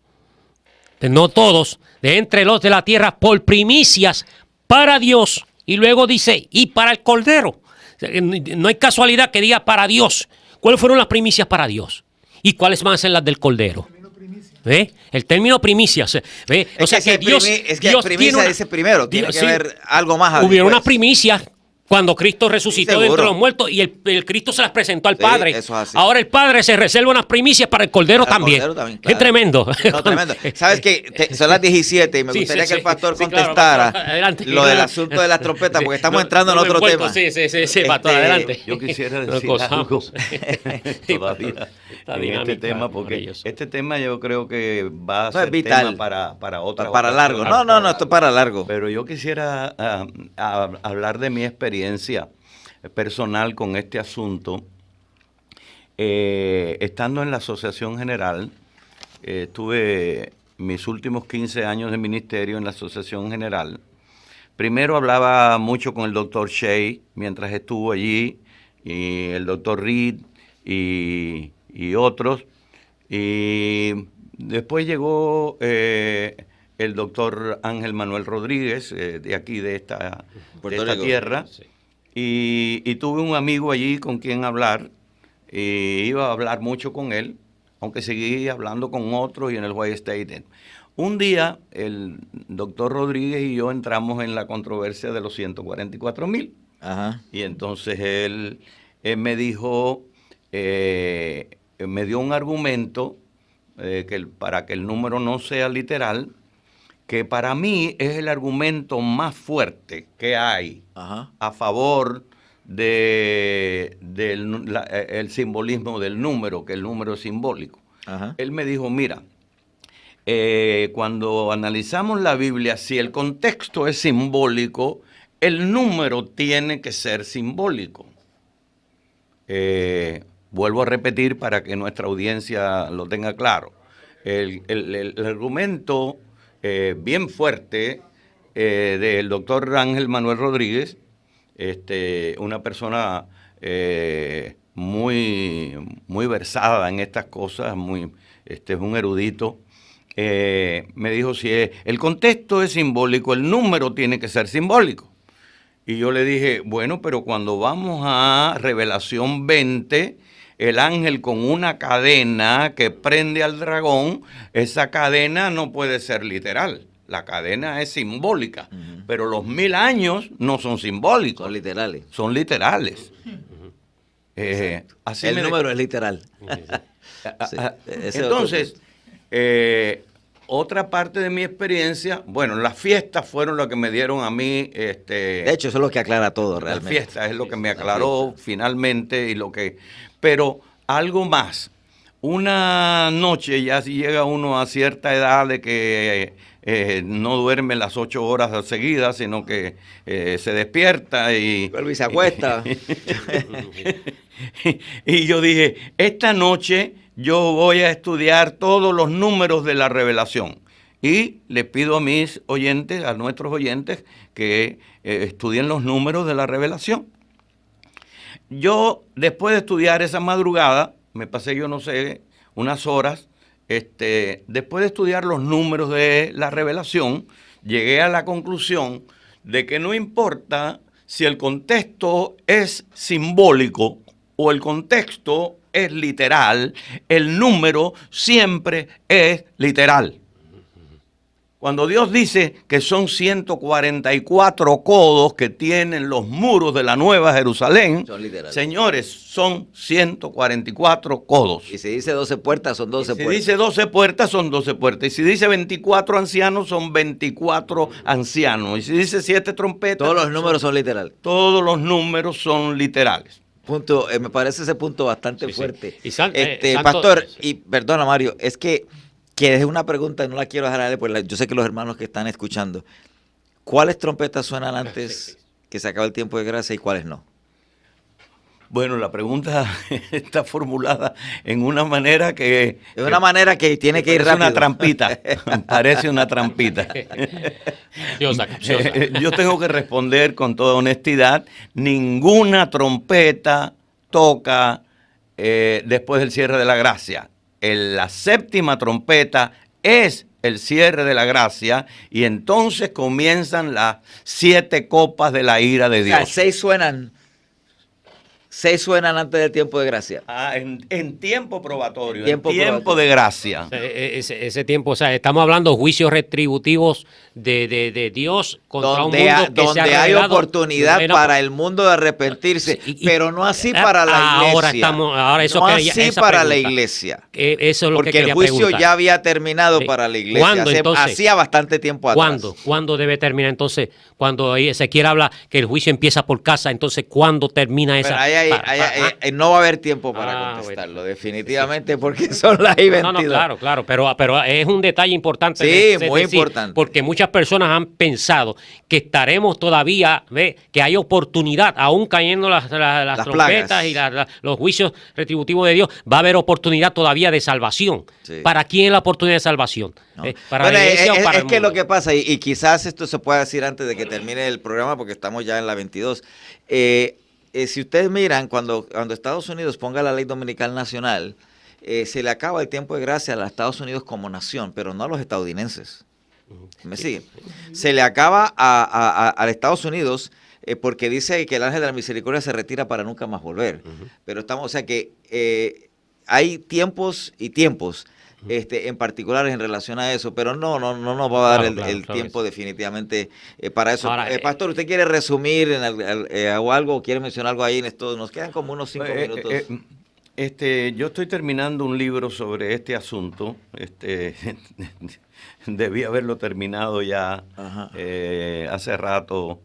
no todos, de entre los de la tierra por primicias para Dios. Y luego dice, y para el Cordero. No hay casualidad que diga para Dios. ¿Cuáles fueron las primicias para Dios? ¿Y cuáles van a ser las del Cordero? El término primicias. O sea que Dios primicia dice primero, tiene que haber algo más. Hubieron unas primicias cuando Cristo resucitó de entre los muertos y el Cristo se las presentó al Padre. Eso es así. Ahora el Padre se reserva unas primicias para el Cordero también. Claro. Es tremendo. No, tremendo. Sabes que son las 17 y me gustaría que el pastor contestara lo del asunto de las trompetas, porque estamos entrando en otro tema. Sí, pastor, adelante. Yo quisiera decir algo todavía en este tema, porque este tema yo creo que va a ser tema para otra. Para largo. No, esto es para largo. Pero yo quisiera hablar de mi experiencia personal con este asunto. Estando en la Asociación General, tuve mis últimos 15 años de ministerio en la Asociación General. Primero hablaba mucho con el doctor Shea mientras estuvo allí, y el doctor Reed y otros. Y después llegó el doctor Ángel Manuel Rodríguez, de aquí, de esta tierra. Sí. Y tuve un amigo allí con quien hablar, y iba a hablar mucho con él, aunque seguí hablando con otros y en el White State. Un día el doctor Rodríguez y yo entramos en la controversia de los 144,000. Ajá. Y entonces él me dijo, me dio un argumento para que el número no sea literal, que para mí es el argumento más fuerte que hay a favor del simbolismo del número, que el número es simbólico. Ajá. Él me dijo, mira, cuando analizamos la Biblia, si el contexto es simbólico, el número tiene que ser simbólico. Vuelvo a repetir para que nuestra audiencia lo tenga claro. El argumento bien fuerte del doctor Ángel Manuel Rodríguez, una persona muy versada en estas cosas, es un erudito, me dijo, si el contexto es simbólico, el número tiene que ser simbólico. Y yo le dije, bueno, pero cuando vamos a Revelación 20, el ángel con una cadena que prende al dragón, esa cadena no puede ser literal. La cadena es simbólica, pero los 1000 años no son simbólicos. Son literales. Son literales. Así el número es literal. Sí. Entonces, otra parte de mi experiencia, bueno, las fiestas fueron lo que me dieron a mí. De hecho, eso es lo que aclara todo realmente. Las fiestas es lo que me aclaró finalmente pero algo más. Una noche ya si llega uno a cierta edad de que no duerme las 8 horas seguidas, sino que se despierta y se acuesta. Y yo dije, esta noche yo voy a estudiar todos los números de la revelación. Y le pido a mis oyentes, a nuestros oyentes, que estudien los números de la revelación. Yo, después de estudiar esa madrugada, me pasé, yo no sé, unas horas, después de estudiar los números de la revelación, llegué a la conclusión de que no importa si el contexto es simbólico o el contexto es literal, el número siempre es literal. Cuando Dios dice que son 144 codos que tienen los muros de la Nueva Jerusalén, señores, son 144 codos. Y si dice 12 puertas, son 12 puertas. Si dice 12 puertas, son 12 puertas. Y si dice 24 ancianos, son 24 ancianos. Y si dice 7 trompetas... Todos los números son literales. Todos los números son literales. Punto, me parece ese punto bastante fuerte. Y Pastor, y perdona Mario, es que es una pregunta, no la quiero dejar a él, porque yo sé que los hermanos que están escuchando, ¿cuáles trompetas suenan antes que se acabe el tiempo de gracia y cuáles no? Bueno, la pregunta está formulada en una manera que... Es una manera que tiene que ir rápido. Es una trampita, parece una trampita. Yo tengo que responder con toda honestidad, ninguna trompeta toca después del cierre de la gracia. La séptima trompeta es el cierre de la gracia y entonces comienzan las 7 copas de la ira de Dios. O sea, 6 suenan antes del tiempo de gracia. En tiempo probatorio, en tiempo de gracia. Ese tiempo, o sea, estamos hablando de juicios retributivos de Dios contra un mundo que donde se ha hay revelado, oportunidad para el mundo de arrepentirse, pero no así para la iglesia. Ahora eso no quería, así esa para pregunta. la iglesia. Eso es lo porque que quería el juicio preguntar. ya había terminado para la iglesia. ¿Cuándo, entonces? Hacía bastante tiempo atrás. ¿Cuándo debe terminar entonces? Cuando Ezequiel habla que el juicio empieza por casa, entonces ¿cuándo termina esa? No va a haber tiempo para contestarlo, definitivamente, porque son las I-22. No, claro, pero es un detalle importante. Sí, muy importante. Porque muchas personas han pensado que estaremos todavía, que hay oportunidad, aún cayendo las trompetas y los juicios retributivos de Dios, va a haber oportunidad todavía de salvación. Sí. ¿Para quién es la oportunidad de salvación? No. ¿Para la iglesia o para el mundo? Es que lo que pasa, y quizás esto se pueda decir antes de que termine el programa, porque estamos ya en la 22, si ustedes miran, cuando Estados Unidos ponga la ley dominical nacional, se le acaba el tiempo de gracia a los Estados Unidos como nación, pero no a los estadounidenses. ¿Me siguen? Se le acaba a Estados Unidos porque dice que el ángel de la misericordia se retira para nunca más volver. Pero o sea que hay tiempos y tiempos. En particular en relación a eso, pero no nos va a dar el tiempo definitivamente para eso. Ahora, Pastor, ¿usted quiere resumir o algo, o quiere mencionar algo ahí en esto? Nos quedan como unos 5 minutos. Yo estoy terminando un libro sobre este asunto. Debí haberlo terminado ya hace rato.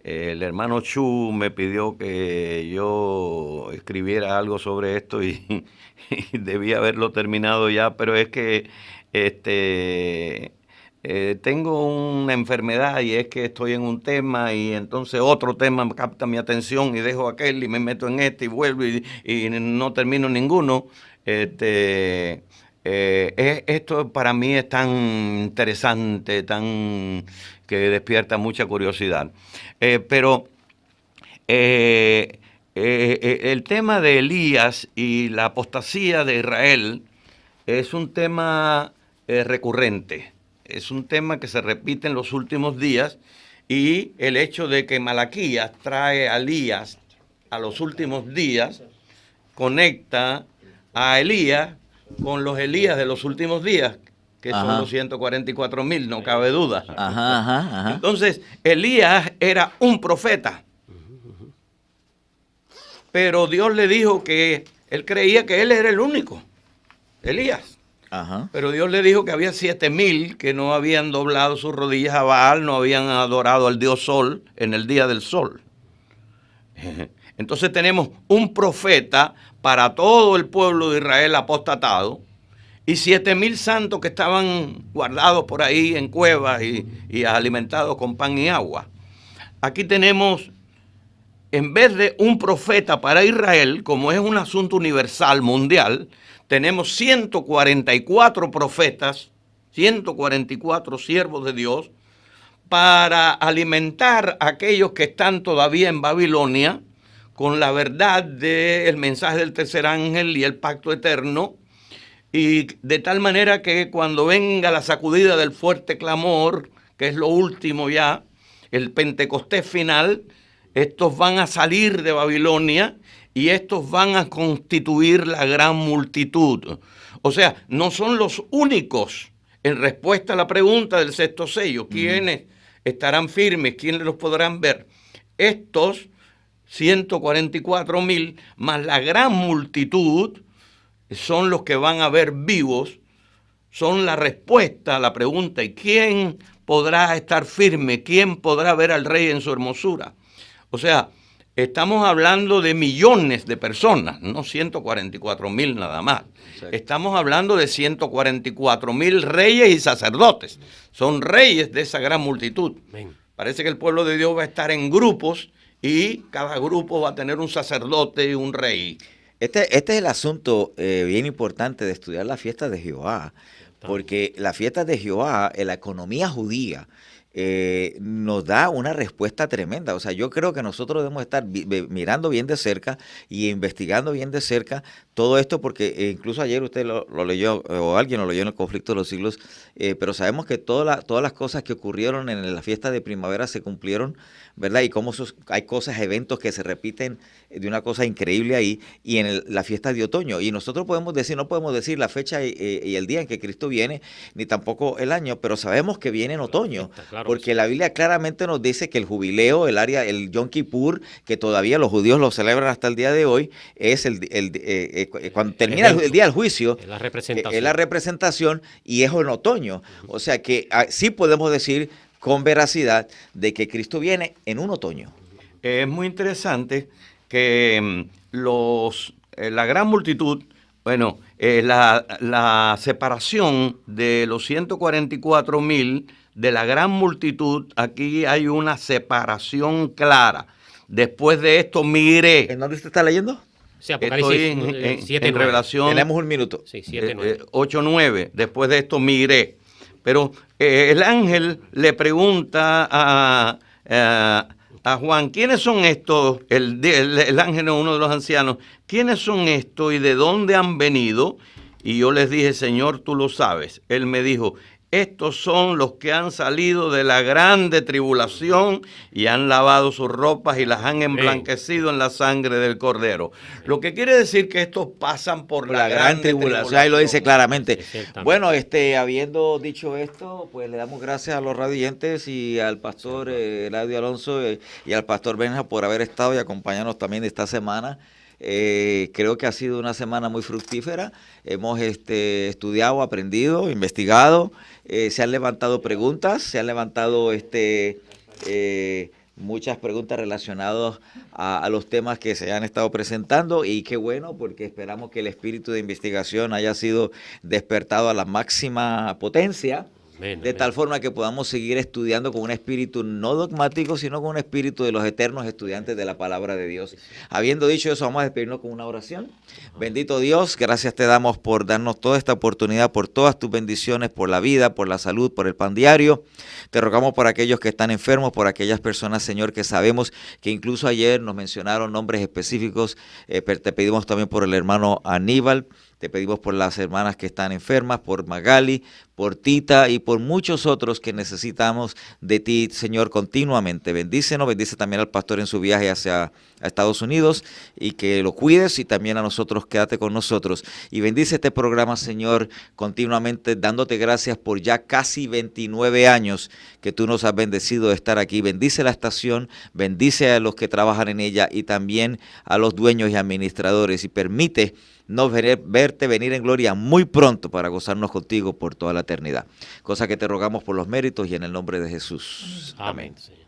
El hermano Chu me pidió que yo escribiera algo sobre esto y debí haberlo terminado ya, pero es que tengo una enfermedad y es que estoy en un tema y entonces otro tema capta mi atención y dejo aquel y me meto en este y vuelvo y no termino ninguno. Esto para mí es tan interesante, tan que despierta mucha curiosidad. Pero el tema de Elías y la apostasía de Israel es un tema recurrente, es un tema que se repite en los últimos días, y el hecho de que Malaquías trae a Elías a los últimos días conecta a Elías con los Elías de los últimos días, que son los 144,000, no cabe duda. Entonces, Elías era un profeta, pero Dios le dijo que él creía que él era el único, Elías. Pero Dios le dijo que había 7,000 que no habían doblado sus rodillas a Baal, no habían adorado al Dios Sol en el día del sol. Entonces tenemos un profeta para todo el pueblo de Israel apostatado, y 7,000 santos que estaban guardados por ahí en cuevas y alimentados con pan y agua. Aquí tenemos, en vez de un profeta para Israel, como es un asunto universal, mundial, tenemos 144 profetas, 144 siervos de Dios, para alimentar a aquellos que están todavía en Babilonia con la verdad del mensaje del tercer ángel y el pacto eterno, y de tal manera que cuando venga la sacudida del fuerte clamor, que es lo último ya, el Pentecostés final, estos van a salir de Babilonia y estos van a constituir la gran multitud. O sea, no son los únicos. En respuesta a la pregunta del sexto sello, ¿quiénes estarán firmes? ¿Quiénes los podrán ver? Estos 144,000 más la gran multitud son los que van a ver vivos, son la respuesta a la pregunta: ¿y quién podrá estar firme? ¿Quién podrá ver al Rey en su hermosura? O sea, estamos hablando de millones de personas, no 144,000 nada más. Exacto. Estamos hablando de 144,000 reyes y sacerdotes. Son reyes de esa gran multitud. Amén. Parece que el pueblo de Dios va a estar en grupos y cada grupo va a tener un sacerdote y un rey. Este es el asunto bien importante de estudiar la fiesta de Jehová, porque la fiesta de Jehová, en la economía judía, nos da una respuesta tremenda. O sea, yo creo que nosotros debemos estar mirando bien de cerca y investigando bien de cerca todo esto, porque incluso ayer usted lo leyó, o alguien lo leyó en el conflicto de los siglos, pero sabemos que todas las cosas que ocurrieron en la fiesta de primavera se cumplieron, ¿verdad? Y cómo hay cosas, eventos que se repiten de una cosa increíble ahí, y en la fiesta de otoño. Y nosotros no podemos decir la fecha y el día en que Cristo viene, ni tampoco el año, pero sabemos que viene en otoño, porque la Biblia claramente nos dice que el jubileo, el Yom Kippur, que todavía los judíos lo celebran hasta el día de hoy, es cuando termina el día del juicio, es la representación, y es en otoño. O sea que sí podemos decir con veracidad de que Cristo viene en un otoño. Es muy interesante que la gran multitud, bueno, la separación de los 144,000 de la gran multitud, aquí hay una separación clara. Después de esto miré. ¿En dónde usted está leyendo? Sí, Apocalipsis, estoy en Revelación. Tenemos un minuto. Sí, 7:9. 8:9. Después de esto miré. Pero el ángel le pregunta a Juan: ¿quiénes son estos? El ángel, uno de los ancianos, ¿quiénes son estos y de dónde han venido? Y yo les dije: Señor, tú lo sabes. Él me dijo: Estos son los que han salido de la grande tribulación y han lavado sus ropas y las han emblanquecido en la sangre del Cordero. Lo que quiere decir que estos pasan por la gran tribulación. Ahí lo dice claramente. Bueno, habiendo dicho esto, pues le damos gracias a los radiantes y al pastor Eladio Alonso y al pastor Benja por haber estado y acompañarnos también esta semana. Creo que ha sido una semana muy fructífera. Hemos estudiado, aprendido, investigado. Se han levantado preguntas, se han levantado muchas preguntas relacionadas a los temas que se han estado presentando, y qué bueno, porque esperamos que el espíritu de investigación haya sido despertado a la máxima potencia. De tal forma que podamos seguir estudiando con un espíritu no dogmático, sino con un espíritu de los eternos estudiantes de la palabra de Dios. Habiendo dicho eso, vamos a despedirnos con una oración. Bendito Dios, gracias te damos por darnos toda esta oportunidad, por todas tus bendiciones, por la vida, por la salud, por el pan diario. Te rogamos por aquellos que están enfermos, por aquellas personas, Señor, que sabemos que incluso ayer nos mencionaron nombres específicos. Te pedimos también por el hermano Aníbal. Te pedimos por las hermanas que están enfermas, por Magali, por Tita y por muchos otros que necesitamos de ti, Señor, continuamente. Bendícenos, bendice también al pastor en su viaje hacia Estados Unidos y que lo cuides, y también a nosotros, quédate con nosotros. Y bendice este programa, Señor, continuamente, dándote gracias por ya casi 29 años que tú nos has bendecido de estar aquí. Bendice la estación, bendice a los que trabajan en ella y también a los dueños y administradores, y permite no verte venir en gloria muy pronto para gozarnos contigo por toda la eternidad. Cosa que te rogamos por los méritos y en el nombre de Jesús. Amén. Amén.